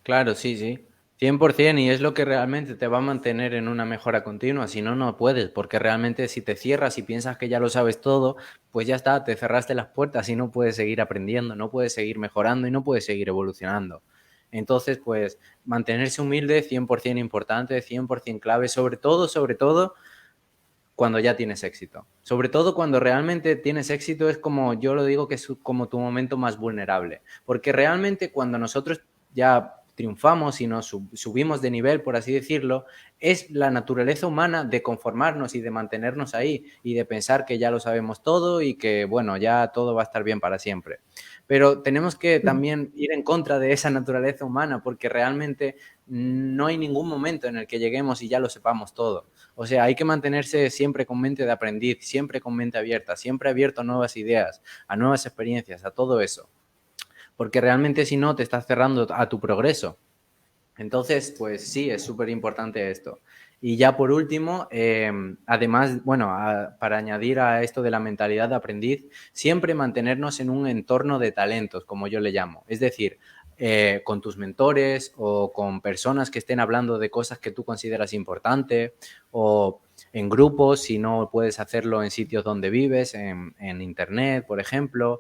Claro, sí, sí. 100%, y es lo que realmente te va a mantener en una mejora continua. Si no, no puedes, porque realmente si te cierras y piensas que ya lo sabes todo, pues ya está, te cerraste las puertas y no puedes seguir aprendiendo, no puedes seguir mejorando y no puedes seguir evolucionando. Entonces, pues mantenerse humilde, 100% importante, 100% clave, sobre todo cuando ya tienes éxito. Sobre todo cuando realmente tienes éxito es como, yo lo digo que es como tu momento más vulnerable, porque realmente cuando nosotros ya triunfamos y nos subimos de nivel, por así decirlo, es la naturaleza humana de conformarnos y de mantenernos ahí y de pensar que ya lo sabemos todo y que, bueno, ya todo va a estar bien para siempre. Pero tenemos que también ir en contra de esa naturaleza humana porque realmente no hay ningún momento en el que lleguemos y ya lo sepamos todo. O sea, hay que mantenerse siempre con mente de aprendiz, siempre con mente abierta, siempre abierto a nuevas ideas, a nuevas experiencias, a todo eso. Porque realmente si no, te estás cerrando a tu progreso. Entonces, pues sí, es súper importante esto. Y ya por último, además, bueno, para añadir a esto de la mentalidad de aprendiz, siempre mantenernos en un entorno de talentos, como yo le llamo. Es decir, con tus mentores o con personas que estén hablando de cosas que tú consideras importantes o en grupos, si no puedes hacerlo en sitios donde vives, en internet, por ejemplo.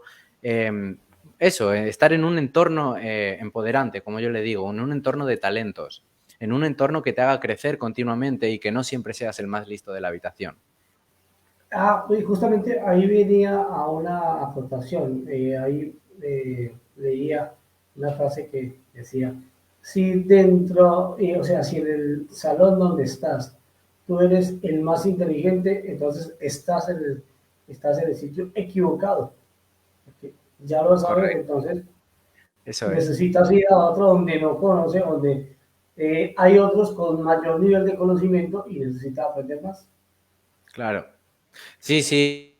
Eso, estar en un entorno empoderante, como yo le digo, en un entorno de talentos, en un entorno que te haga crecer continuamente y que no siempre seas el más listo de la habitación. Y justamente ahí venía a una acotación. Ahí leía una frase que decía, si dentro, o sea, si en el salón donde estás, tú eres el más inteligente, entonces estás en el sitio equivocado. Porque ya lo sabes, Correcto, entonces eso es. necesitas ir a otro donde no conoce, donde hay otros con mayor nivel de conocimiento y necesitas aprender más. Claro. Sí, sí.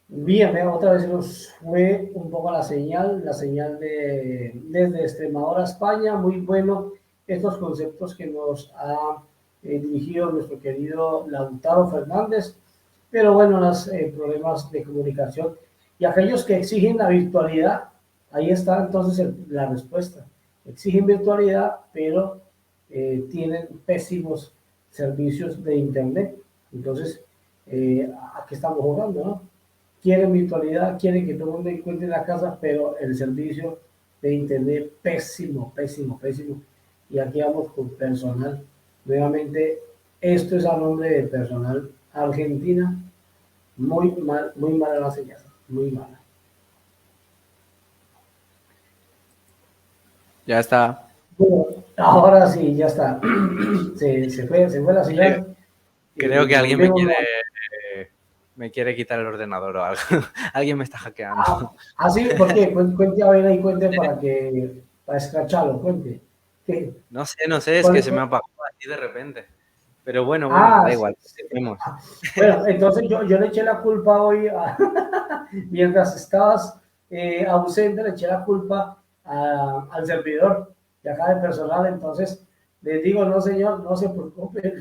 Bien, otra vez nos fue un poco la señal desde Extremadura, España, muy bueno estos conceptos que nos ha dirigido nuestro querido Lautaro Fernández, pero bueno, los problemas de comunicación y aquellos que exigen la virtualidad, ahí está entonces la respuesta. Exigen virtualidad, pero tienen pésimos servicios de Internet. Entonces, ¿a qué estamos jugando, no? Quieren virtualidad, quieren que todo el mundo encuentre la casa, pero el servicio de internet pésimo, pésimo, pésimo. Y aquí vamos con personal. Nuevamente, esto es a nombre de personal Argentina. Muy mala la señal, muy mala. Ya está. Bueno, ahora sí, ya está. Se fue la Creo, señal. creo que alguien Volvemos. me quiere quitar el ordenador o algo. Alguien me está hackeando. Sí, ¿por qué? Cuente a ver ahí, cuente para escracharlo, cuente. ¿Qué? No sé, es que se me ¿Cuál? apagó así de repente. Pero bueno, da Sí, igual, sí. seguimos. Bueno, entonces yo le eché la culpa hoy, mientras estabas ausente, le eché la culpa al servidor de acá de personal. Entonces les digo, no señor, no se preocupe,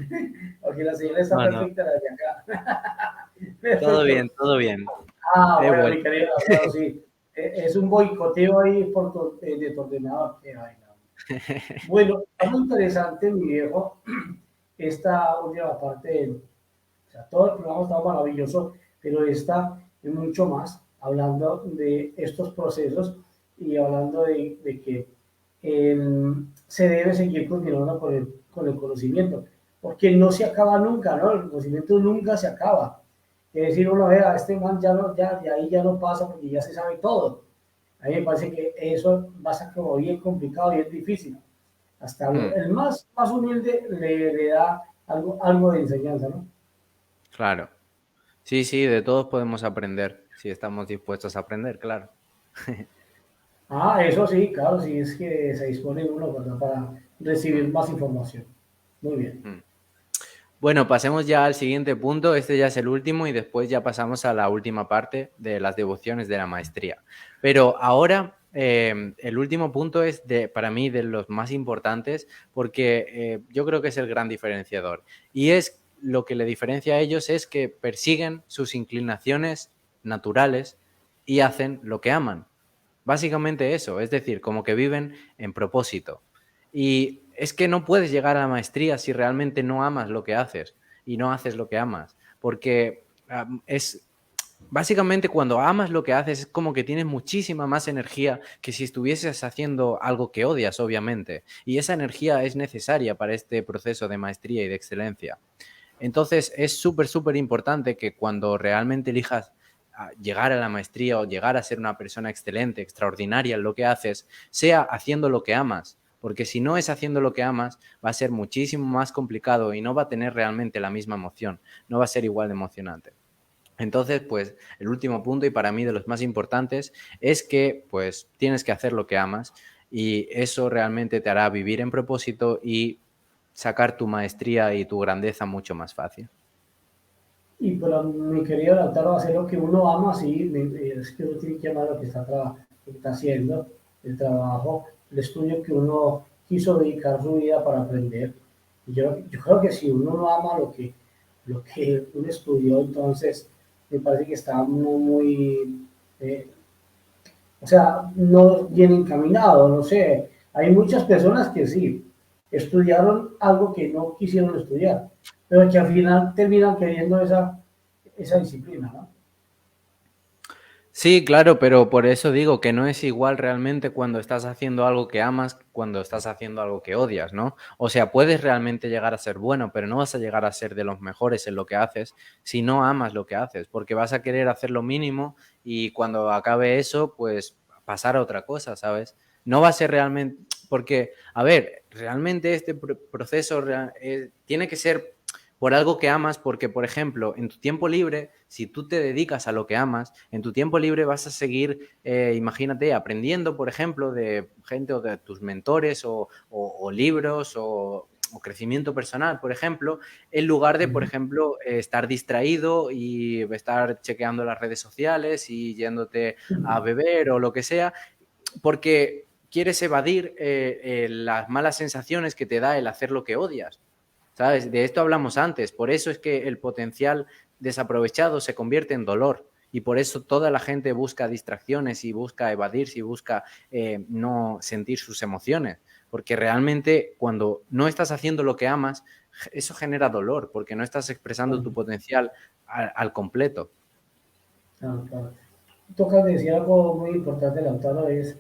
porque la señal está No, no, perfecta la de acá. todo Perfecto. bien, todo bien. He Bueno, mi vuelto. querido Alfredo, sí. Es un boicoteo ahí de tu ordenador. Qué vaina. Bueno, está muy interesante, mi viejo, esta última parte del, o sea, todo el programa está maravilloso, pero esta es mucho más, hablando de estos procesos y hablando de que se debe seguir continuando con el conocimiento, porque no se acaba nunca, ¿no? El conocimiento nunca se acaba. Es decir, uno vea, este man ya, no, ya de ahí ya no pasa porque ya se sabe todo. A mí me parece que eso va a ser como bien complicado y es difícil. Hasta Hmm, el más humilde le da algo de enseñanza, ¿no? claro. Sí, sí, de todos podemos aprender, si estamos dispuestos a aprender, claro. Eso sí, claro, sí es que se dispone uno, ¿verdad? Para recibir Hmm, más información. Muy bien. hmm. Bueno, pasemos ya al siguiente punto. Este ya es el último y después ya pasamos a la última parte de las devociones de la maestría. Pero ahora el último punto es para mí de los más importantes porque yo creo que es el gran diferenciador. Y es lo que le diferencia a ellos es que persiguen sus inclinaciones naturales y hacen lo que aman. Básicamente eso, es decir, como que viven en propósito. Y es que no puedes llegar a la maestría si realmente no amas lo que haces y no haces lo que amas, porque es básicamente cuando amas lo que haces es como que tienes muchísima más energía que si estuvieses haciendo algo que odias, obviamente. Y esa energía es necesaria para este proceso de maestría y de excelencia. Entonces es súper, súper importante que cuando realmente elijas llegar a la maestría o llegar a ser una persona excelente, extraordinaria en lo que haces, sea haciendo lo que amas. Porque si no es haciendo lo que amas, va a ser muchísimo más complicado y no va a tener realmente la misma emoción, no va a ser igual de emocionante. Entonces, pues el último punto y para mí de los más importantes es que pues tienes que hacer lo que amas y eso realmente te hará vivir en propósito y sacar tu maestría y tu grandeza mucho más fácil. Y pero mi querido Lautaro, hacer lo que uno ama, sí, es que uno tiene que amar lo que lo que está haciendo, el trabajo, el estudio que uno quiso dedicar su vida para aprender. Y yo creo que si uno no ama lo que uno estudió, entonces me parece que está muy o sea, no bien encaminado, no sé. Hay muchas personas que sí, estudiaron algo que no quisieron estudiar, pero que al final terminan queriendo esa disciplina, ¿no? Sí, claro, pero por eso digo que no es igual realmente cuando estás haciendo algo que amas, que cuando estás haciendo algo que odias, ¿no? O sea, puedes realmente llegar a ser bueno, pero no vas a llegar a ser de los mejores en lo que haces si no amas lo que haces, porque vas a querer hacer lo mínimo y cuando acabe eso, pues pasar a otra cosa, ¿sabes? No va a ser realmente, porque, a ver, realmente este proceso tiene que ser por algo que amas, porque, por ejemplo, en tu tiempo libre, si tú te dedicas a lo que amas, en tu tiempo libre vas a seguir, imagínate, aprendiendo, por ejemplo, de gente o de tus mentores o libros o crecimiento personal, por ejemplo, en lugar de, por ejemplo, estar distraído y estar chequeando las redes sociales y yéndote a beber o lo que sea, porque quieres evadir las malas sensaciones que te da el hacer lo que odias. ¿Sabes? De esto hablamos antes. Por eso es que el potencial desaprovechado se convierte en dolor. Y por eso toda la gente busca distracciones y busca evadirse y busca no sentir sus emociones. Porque realmente cuando no estás haciendo lo que amas, eso genera dolor, porque no estás expresando tu potencial al completo. Claro, claro. Tocas decir algo muy importante, Lautaro, es,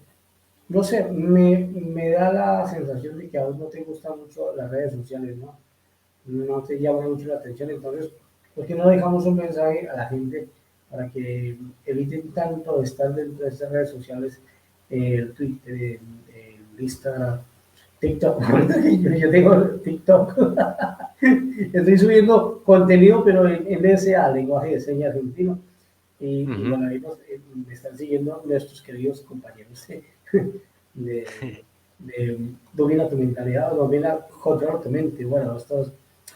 no sé, me da la sensación de que a vos no te gustan mucho las redes sociales, ¿no? No te llama mucho la atención, entonces, ¿por qué no dejamos un mensaje a la gente para que eviten tanto estar dentro de estas redes sociales, el Twitter, el Instagram, TikTok? Yo tengo TikTok, estoy subiendo contenido, pero en ese lenguaje de señas argentino. Y Ujú. bueno, ahí me están siguiendo nuestros queridos compañeros de, de domina tu mentalidad o domina, controla tu mente. Bueno, estos,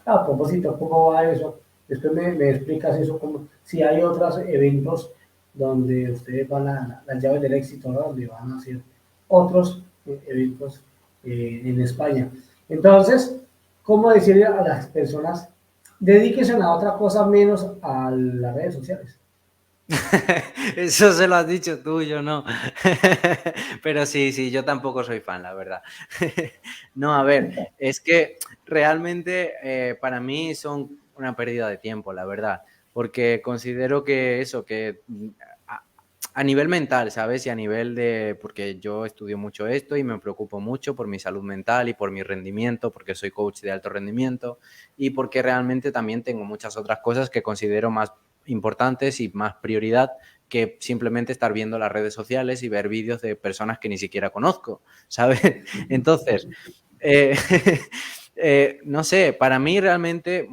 a propósito, ¿cómo va eso? Después me explicas eso, como si hay otros eventos donde ustedes van a las llaves del éxito, ¿no? Donde van a hacer otros eventos en España. Entonces, ¿cómo decirle a las personas, dedíquense a otra cosa menos a las redes sociales? Eso se lo has dicho tú, yo no. Pero sí, sí, yo tampoco soy fan, la verdad. No, a ver, es que realmente para mí son una pérdida de tiempo, la verdad, porque considero que eso, que a, a nivel mental, ¿sabes? Y a nivel de, porque yo estudio mucho esto y me preocupo mucho por mi salud mental y por mi rendimiento, porque soy coach de alto rendimiento y porque realmente también tengo muchas otras cosas que considero más importantes y más prioridad que simplemente estar viendo las redes sociales y ver vídeos de personas que ni siquiera conozco, ¿sabes? Entonces, eh, no sé, para mí realmente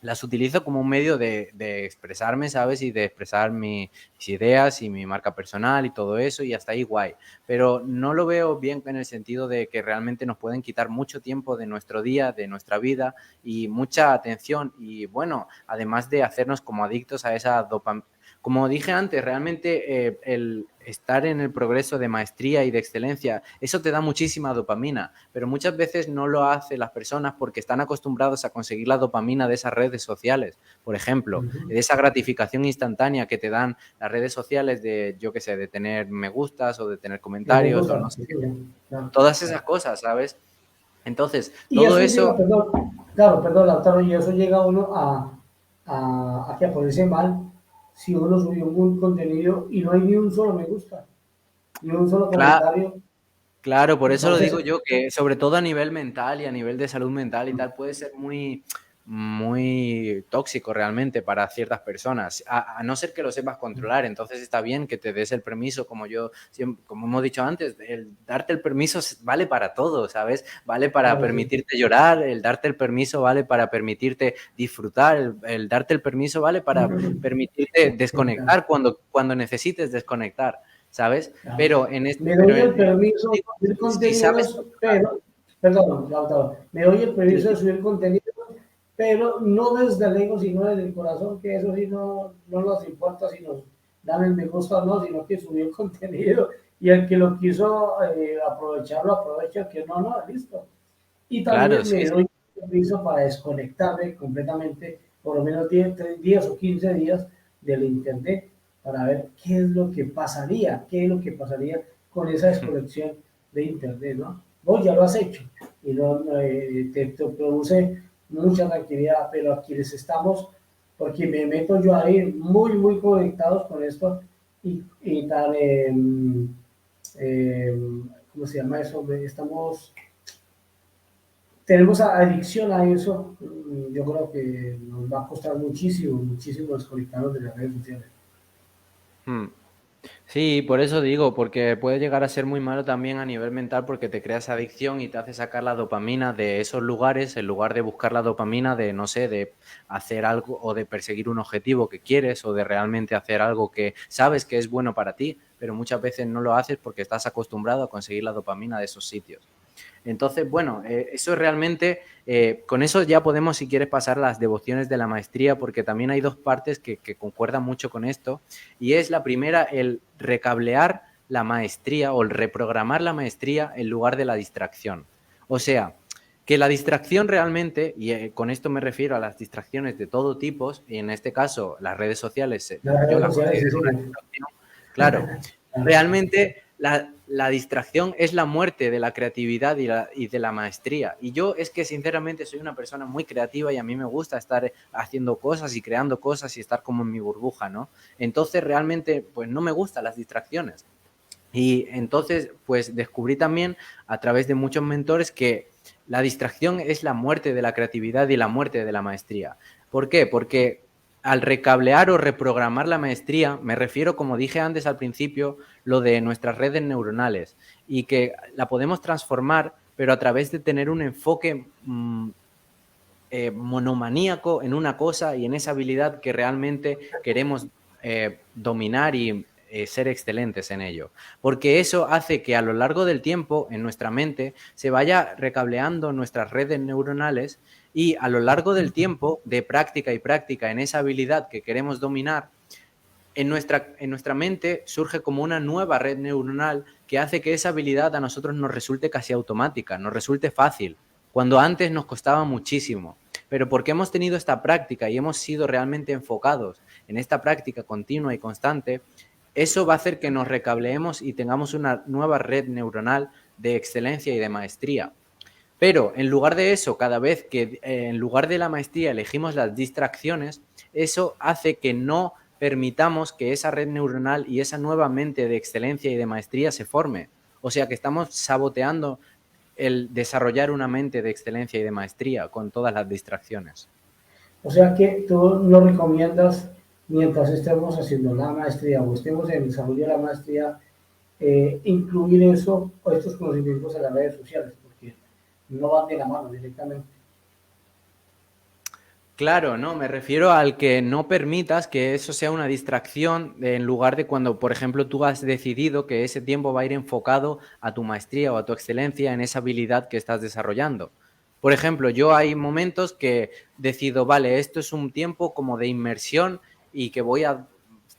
las utilizo como un medio de expresarme, ¿sabes? Y de expresar mis ideas y mi marca personal y todo eso y hasta ahí guay. Pero no lo veo bien en el sentido de que realmente nos pueden quitar mucho tiempo de nuestro día, de nuestra vida y mucha atención y bueno, además de hacernos como adictos a esa como dije antes, realmente el estar en el progreso de maestría y de excelencia, eso te da muchísima dopamina, pero muchas veces no lo hacen las personas porque están acostumbrados a conseguir la dopamina de esas redes sociales, por ejemplo, de esa gratificación instantánea que te dan las redes sociales de, yo qué sé, de tener me gustas o de tener Me comentarios o gusta, no sé sí, qué, claro, todas esas claro. cosas, ¿sabes? Entonces, Y todo eso llega, eso, perdón, claro, perdón, Lautaro, y eso llega uno a que a ponerse mal si uno subió un contenido y no hay ni un solo me gusta, ni un solo claro. comentario. Claro, por eso lo Entonces, digo yo, que sobre todo a nivel mental y a nivel de salud mental y tal, puede ser muy, muy tóxico realmente para ciertas personas, a no ser que lo sepas controlar. Entonces está bien que te des el permiso, como hemos dicho antes, el darte el permiso vale para todo, ¿sabes? Vale para claro, sí, permitirte llorar, el darte el permiso vale para permitirte disfrutar, el darte el permiso vale para permitirte sí, claro, desconectar cuando necesites desconectar, ¿sabes? claro. Pero en este, Me pero doy el permiso digo, de subir si sabes contenidos, controlarlo. pero, perdón, Lautaro, me doy el Sí, permiso de sí. subir contenidos, pero no desde el ego, sino desde el corazón, que eso sí no nos importa si nos dan el me gusta o no, sino que subió el contenido y el que lo quiso aprovechar, lo aprovecha, el que no, listo. Y Claro, también sí, me sí. doy permiso para desconectarme completamente, por lo menos 3 días o 15 días del Internet, para ver qué es lo que pasaría, qué es lo que pasaría con esa desconexión de Internet, ¿no? Vos ya lo has hecho y te produce mucha tranquilidad, pero a quienes estamos, porque me meto yo ahí muy conectados con esto y tan, eh, ¿cómo se llama eso? Estamos tenemos adicción a eso, yo creo que nos va a costar muchísimo desconectarnos de las redes sociales. Mm. Sí, por eso digo, porque puede llegar a ser muy malo también a nivel mental porque te creas adicción y te hace sacar la dopamina de esos lugares en lugar de buscar la dopamina de, no sé, de hacer algo o de perseguir un objetivo que quieres o de realmente hacer algo que sabes que es bueno para ti, pero muchas veces no lo haces porque estás acostumbrado a conseguir la dopamina de esos sitios. Entonces, bueno, eso realmente, con eso ya podemos, si quieres, pasar a las devociones de la maestría, porque también hay dos partes que concuerdan mucho con esto, y es la primera, el recablear la maestría o el reprogramar la maestría en lugar de la distracción. O sea, que la distracción realmente, y con esto me refiero a las distracciones de todo tipo, y en este caso las redes sociales, Las yo redes las sociales, sí, considero una señor. distracción, claro, realmente la distracción es la muerte de la creatividad y de la maestría. Y yo es que sinceramente soy una persona muy creativa y a mí me gusta estar haciendo cosas y creando cosas y estar como en mi burbuja, ¿no? Entonces realmente pues no me gustan las distracciones. Y entonces pues descubrí también a través de muchos mentores que la distracción es la muerte de la creatividad y la muerte de la maestría. ¿Por qué? Porque al recablear o reprogramar la maestría, me refiero, como dije antes al principio, lo de nuestras redes neuronales y que la podemos transformar, pero a través de tener un enfoque monomaníaco en una cosa y en esa habilidad que realmente queremos dominar y ser excelentes en ello. Porque eso hace que a lo largo del tiempo en nuestra mente se vaya recableando nuestras redes neuronales y a lo largo del tiempo de práctica y práctica en esa habilidad que queremos dominar, en nuestra mente surge como una nueva red neuronal que hace que esa habilidad a nosotros nos resulte casi automática, nos resulte fácil, cuando antes nos costaba muchísimo. Pero porque hemos tenido esta práctica y hemos sido realmente enfocados en esta práctica continua y constante, eso va a hacer que nos recableemos y tengamos una nueva red neuronal de excelencia y de maestría. Pero en lugar de eso, cada vez que en lugar de la maestría elegimos las distracciones, eso hace que no permitamos que esa red neuronal y esa nueva mente de excelencia y de maestría se forme. O sea que estamos saboteando el desarrollar una mente de excelencia y de maestría con todas las distracciones. O sea que tú nos recomiendas, mientras estemos haciendo la maestría o estemos en el desarrollo de la maestría, incluir eso o estos conocimientos en las redes sociales, porque no van de la mano directamente. Claro, no, me refiero al que no permitas que eso sea una distracción en lugar de cuando, por ejemplo, tú has decidido que ese tiempo va a ir enfocado a tu maestría o a tu excelencia en esa habilidad que estás desarrollando. Por ejemplo, yo hay momentos que decido, vale, esto es un tiempo como de inmersión y que voy a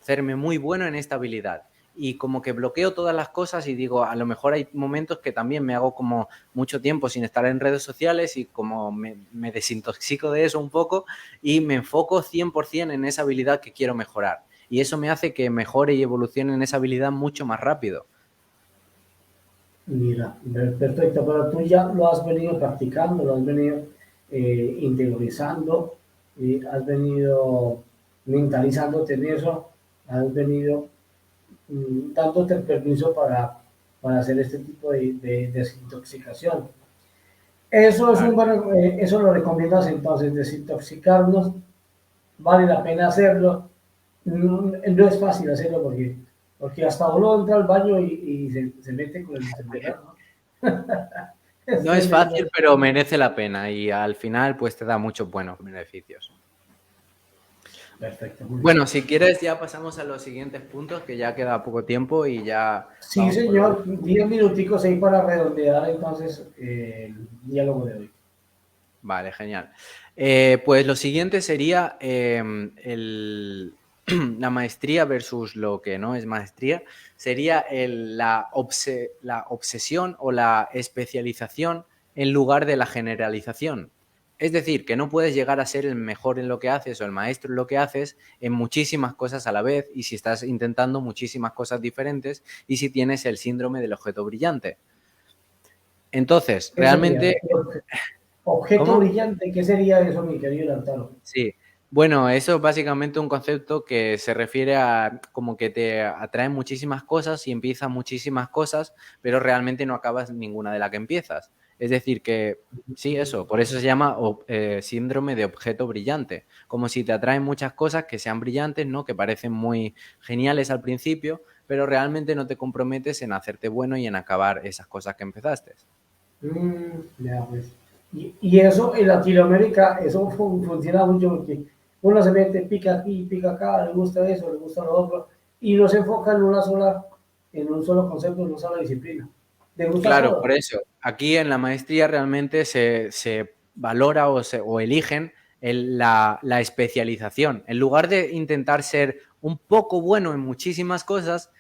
hacerme muy bueno en esta habilidad. Y como que bloqueo todas las cosas y digo, a lo mejor hay momentos que también me hago como mucho tiempo sin estar en redes sociales y como me desintoxico de eso un poco y me enfoco 100% en esa habilidad que quiero mejorar. Y eso me hace que mejore y evolucione en esa habilidad mucho más rápido. Mira, perfecto, pero tú ya lo has venido practicando, lo has venido interiorizando, has venido mentalizándote en eso, has venido dándote el permiso para hacer este tipo de desintoxicación. Eso es un Claro. bueno, eso lo recomiendas entonces, desintoxicarnos, vale la pena hacerlo. No es fácil hacerlo porque hasta uno entra al baño y se mete con el celular, ¿no? Es No es tremendo. fácil, pero merece la pena y al final pues te da muchos buenos beneficios. Perfecto, muy bien. Bueno, si quieres ya pasamos a los siguientes puntos, que ya queda poco tiempo y ya Sí, vamos por lo señor, último. 10 minuticos ahí para redondear entonces el diálogo de hoy. Vale, genial. Pues lo siguiente sería la maestría versus lo que no es maestría. Sería la obsesión o la especialización en lugar de la generalización. Es decir, que no puedes llegar a ser el mejor en lo que haces o el maestro en lo que haces en muchísimas cosas a la vez y si estás intentando muchísimas cosas diferentes y si tienes el síndrome del objeto brillante. Entonces, ¿Qué sería? realmente, Objeto ¿cómo? brillante, ¿qué sería eso, mi querido Lautaro? Sí, bueno, eso es básicamente un concepto que se refiere a como que te atraen muchísimas cosas y empiezas muchísimas cosas, pero realmente no acabas ninguna de la que empiezas. Es decir, que sí, eso, por eso se llama síndrome de objeto brillante, como si te atraen muchas cosas que sean brillantes, ¿no? Que parecen muy geniales al principio, pero realmente no te comprometes en hacerte bueno y en acabar esas cosas que empezaste. Ya, pues. Y eso en Latinoamérica, eso funciona mucho porque uno se mete, pica aquí, pica acá, le gusta eso, le gusta lo otro, y no se enfoca en un solo concepto, en una sola disciplina. Le gusta Claro, por todo. eso. Aquí en la maestría realmente se valora o eligen la especialización. En lugar de intentar ser un poco bueno en muchísimas cosas,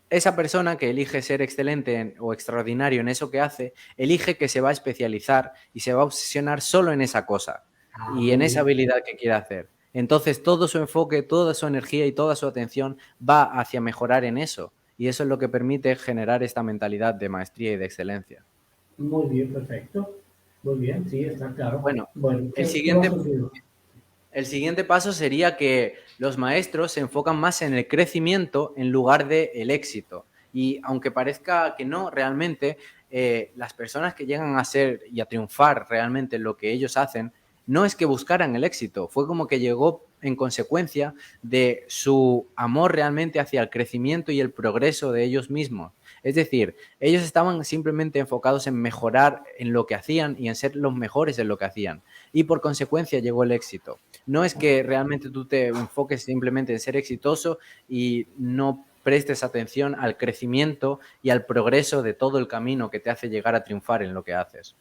esa persona que elige ser excelente o extraordinario en eso que hace, elige que se va a especializar y se va a obsesionar solo en esa cosa Ah, y en muy esa bien. habilidad que quiere hacer. Entonces todo su enfoque, toda su energía y toda su atención va hacia mejorar en eso. Y eso es lo que permite generar esta mentalidad de maestría y de excelencia. Muy bien, perfecto. Muy bien, sí, está claro. Bueno, Bueno, el qué más siguiente, sucedió? el siguiente paso sería que los maestros se enfocan más en el crecimiento en lugar de el éxito. Y aunque parezca que no, realmente las personas que llegan a ser y a triunfar realmente en lo que ellos hacen, no es que buscaran el éxito, fue como que llegó en consecuencia de su amor realmente hacia el crecimiento y el progreso de ellos mismos. Es decir, ellos estaban simplemente enfocados en mejorar en lo que hacían y en ser los mejores en lo que hacían. Y por consecuencia llegó el éxito. No es que realmente tú te enfoques simplemente en ser exitoso y no prestes atención al crecimiento y al progreso de todo el camino que te hace llegar a triunfar en lo que haces.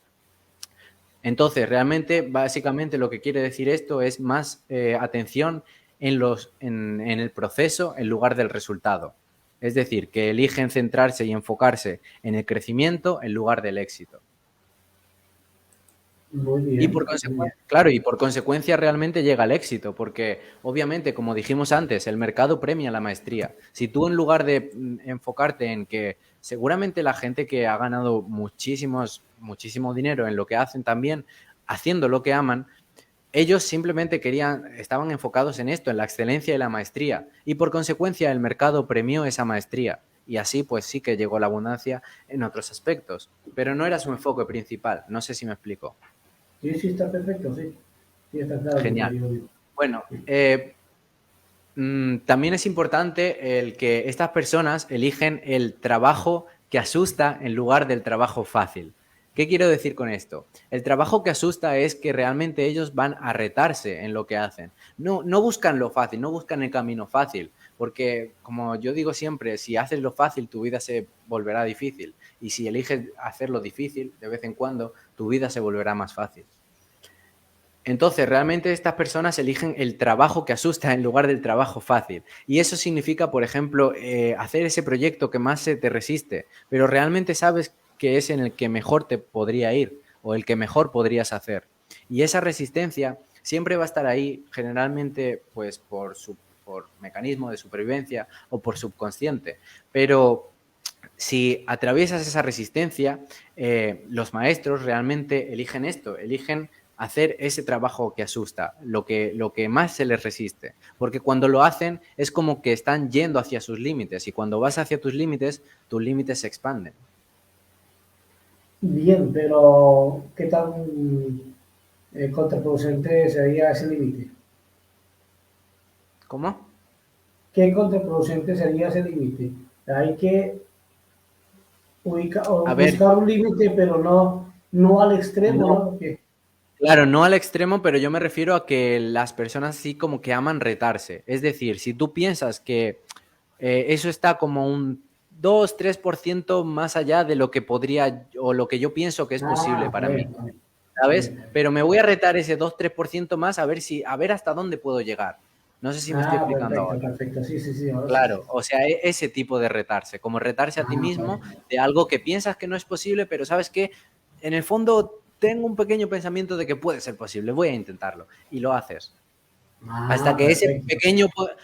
Entonces, realmente, básicamente lo que quiere decir esto es más atención en el proceso en lugar del resultado. Es decir, que eligen centrarse y enfocarse en el crecimiento en lugar del éxito. Muy Y bien, por muy bien. consecuencia, claro, y por consecuencia realmente llega el éxito, porque obviamente, como dijimos antes, el mercado premia la maestría. Si tú en lugar de enfocarte en que seguramente la gente que ha ganado muchísimo dinero en lo que hacen también, haciendo lo que aman, ellos simplemente estaban enfocados en esto, en la excelencia y la maestría, y por consecuencia el mercado premió esa maestría. Y así pues sí que llegó la abundancia en otros aspectos, pero no era su enfoque principal. No sé si me explico. Sí, sí, está perfecto, sí. Sí, está claro, mi Genial. querido amigo. Bueno, también es importante el que estas personas eligen el trabajo que asusta en lugar del trabajo fácil. ¿Qué quiero decir con esto? El trabajo que asusta es que realmente ellos van a retarse en lo que hacen. No, no buscan lo fácil, no buscan el camino fácil, porque como yo digo siempre, si haces lo fácil, tu vida se volverá difícil. Y si eliges hacer lo difícil de vez en cuando, tu vida se volverá más fácil. Entonces, realmente estas personas eligen el trabajo que asusta en lugar del trabajo fácil. Y eso significa, por ejemplo, hacer ese proyecto que más se te resiste, pero realmente sabes que es en el que mejor te podría ir o el que mejor podrías hacer. Y esa resistencia siempre va a estar ahí, generalmente, pues por mecanismo de supervivencia o por subconsciente. Pero si atraviesas esa resistencia, los maestros realmente eligen esto, eligen hacer ese trabajo que asusta, lo que más se les resiste. Porque cuando lo hacen es como que están yendo hacia sus límites y cuando vas hacia tus límites se expanden. Bien, pero ¿qué tan contraproducente sería ese límite? ¿Cómo? ¿Qué contraproducente sería ese límite? Hay que A ver, buscar un límite, pero no al extremo, no, ¿no? Porque, claro, no al extremo, pero yo me refiero a que las personas sí como que aman retarse. Es decir, si tú piensas que eso está como un 2-3% más allá de lo que podría o lo que yo pienso que es posible para mí, bueno, ¿sabes? bien. Pero me voy a retar ese 2-3% más a ver a ver hasta dónde puedo llegar. No sé si me estoy explicando Perfecto, ahora. perfecto. Sí, sí, sí, ahora sí, sí. Claro, o sea, ese tipo de retarse, como retarse a ti Bueno. mismo de algo que piensas que no es posible, pero sabes que en el fondo tengo un pequeño pensamiento de que puede ser posible, voy a intentarlo y lo haces. Perfecto.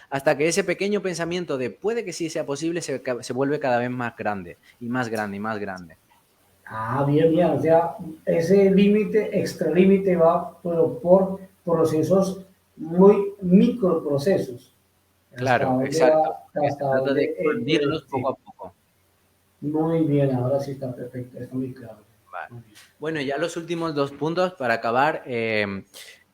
Hasta que ese pequeño pensamiento de puede que sí sea posible se vuelve cada vez más grande y más grande y más grande. Bien, bien. O sea, ese límite, extra límite va pero por procesos muy microprocesos. Claro, exacto. Que se Hasta trata de dónde expandirlos poco sí. a poco. Muy bien, ahora sí está perfecto, está muy claro. Vale. Muy bien. Bueno, ya los últimos dos puntos para acabar. El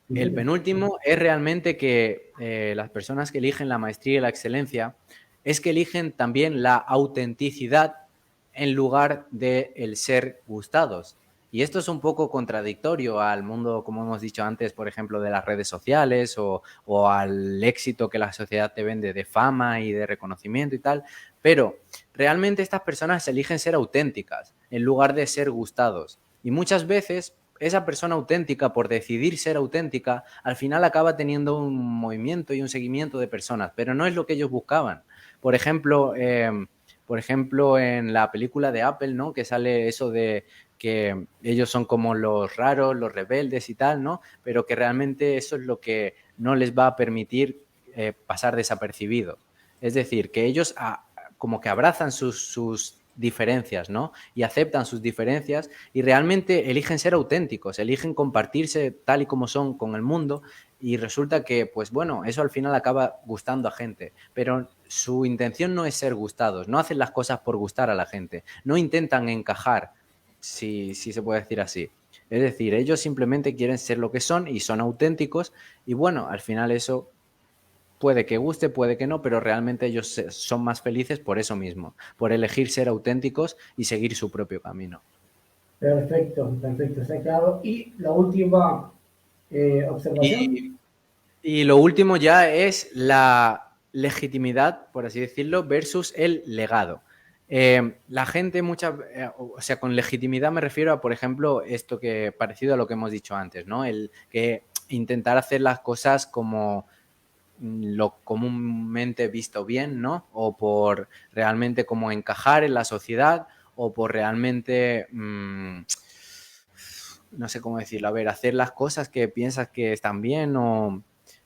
Sí, penúltimo es realmente que las personas que eligen la maestría y la excelencia es que eligen también la autenticidad en lugar de el ser gustados. Y esto es un poco contradictorio al mundo, como hemos dicho antes, por ejemplo, de las redes sociales o al éxito que la sociedad te vende de fama y de reconocimiento y tal. Pero realmente estas personas eligen ser auténticas en lugar de ser gustados. Y muchas veces esa persona auténtica, por decidir ser auténtica, al final acaba teniendo un movimiento y un seguimiento de personas, pero no es lo que ellos buscaban. Por ejemplo, en la película de Apple, ¿no? Que sale eso de que ellos son como los raros, los rebeldes y tal, ¿no? Pero que realmente eso es lo que no les va a permitir pasar desapercibidos. Es decir, que ellos como que abrazan sus diferencias, ¿no? Y aceptan sus diferencias y realmente eligen ser auténticos, eligen compartirse tal y como son con el mundo y resulta que, pues bueno, eso al final acaba gustando a gente, pero su intención no es ser gustados, no hacen las cosas por gustar a la gente, no intentan encajar, si se puede decir así. Es decir, ellos simplemente quieren ser lo que son y son auténticos y bueno, al final eso puede que guste, puede que no, pero realmente ellos son más felices por eso mismo, por elegir ser auténticos y seguir su propio camino. perfecto, perfecto, está claro. Y la última Y, observación. y lo último ya es la legitimidad, por así decirlo, versus el legado. La gente o sea, con legitimidad me refiero a, por ejemplo, esto que parecido a lo que hemos dicho antes, ¿no? El que intentar hacer las cosas como lo comúnmente visto bien, ¿no? O por realmente como encajar en la sociedad o por realmente, no sé cómo decirlo, a ver, hacer las cosas que piensas que están bien o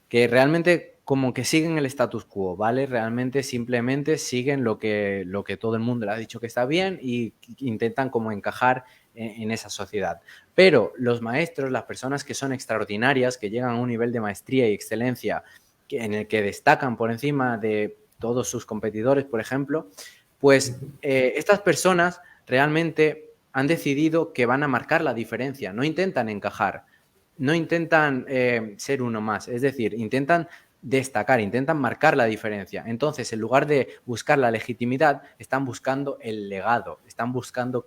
que realmente como que siguen el status quo, ¿vale? Realmente simplemente siguen lo que todo el mundo le ha dicho que está bien y intentan como encajar en esa sociedad. Pero los maestros, las personas que son extraordinarias, que llegan a un nivel de maestría y excelencia en el que destacan por encima de todos sus competidores, por ejemplo, pues estas personas realmente han decidido que van a marcar la diferencia, no intentan encajar, no intentan ser uno más, es decir, intentan destacar, intentan marcar la diferencia. Entonces, en lugar de buscar la legitimidad, están buscando el legado, están buscando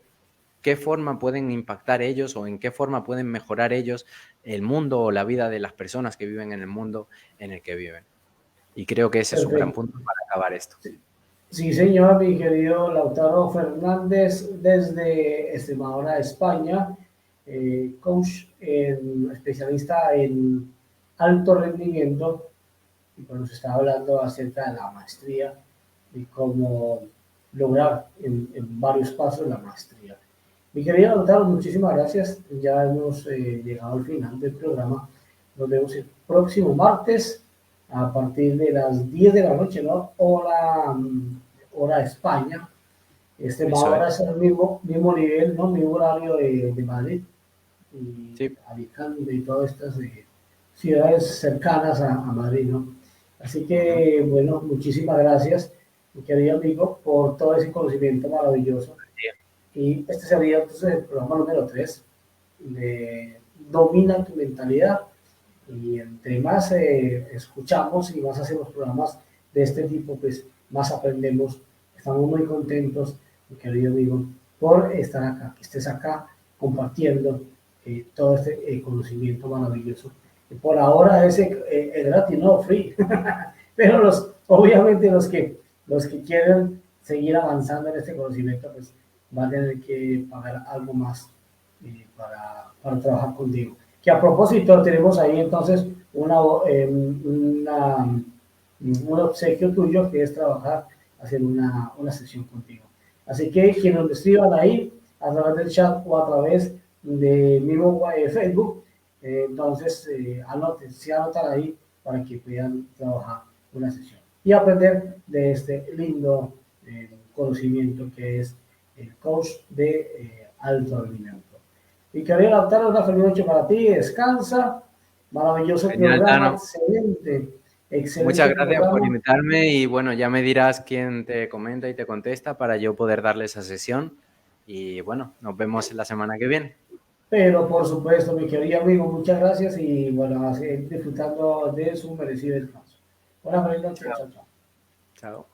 qué forma pueden impactar ellos o en qué forma pueden mejorar ellos el mundo o la vida de las personas que viven en el mundo en el que viven. Y creo que ese es un gran Perfecto. punto para acabar esto. Sí, señor, mi querido Lautaro Fernández, desde Extremadura, España. coach especialista en alto rendimiento, y pues nos está hablando acerca de la maestría y cómo lograr en varios pasos la maestría. Mi querida Lautaro, muchísimas gracias. Ya hemos llegado al final del programa. Nos vemos el próximo martes a partir de las 10 de la noche, ¿no? Hora de España. Eso Ahora es. es el mismo nivel, ¿no? Mismo horario de Madrid y Sí, Alicante y todas estas ciudades cercanas a Madrid, ¿no? Así ujú. que, bueno, muchísimas gracias, mi querido amigo, por todo ese conocimiento maravilloso. Y este sería entonces el programa número 3 de Domina tu mentalidad. Y entre más escuchamos y más hacemos programas de este tipo, pues más aprendemos. Estamos muy contentos, mi querido amigo, por estar acá, que estés acá compartiendo todo este conocimiento maravilloso. Y por ahora es gratis, no free, pero obviamente los que quieren seguir avanzando en este conocimiento, pues van a tener que pagar algo más para trabajar contigo. Que a propósito, tenemos ahí entonces un obsequio tuyo que es trabajar, hacer una sesión contigo. Así que quienes nos escriban ahí a través del chat o a través de mismo Facebook, entonces anoten, se anotan ahí para que puedan trabajar una sesión y aprender de este lindo conocimiento que es el coach de alto rendimiento. Y quería adaptar una feliz noche para ti, descansa, maravilloso Genial, programa, Tano. excelente, Muchas excelente gracias por programa, invitarme y bueno, ya me dirás quién te comenta y te contesta para yo poder darle esa sesión. Y bueno, nos vemos en la semana que viene. pero por supuesto, mi querido amigo, muchas gracias y bueno, a seguir disfrutando de su merecido descanso. Buenas noches, Chao. chao, chao. Chao.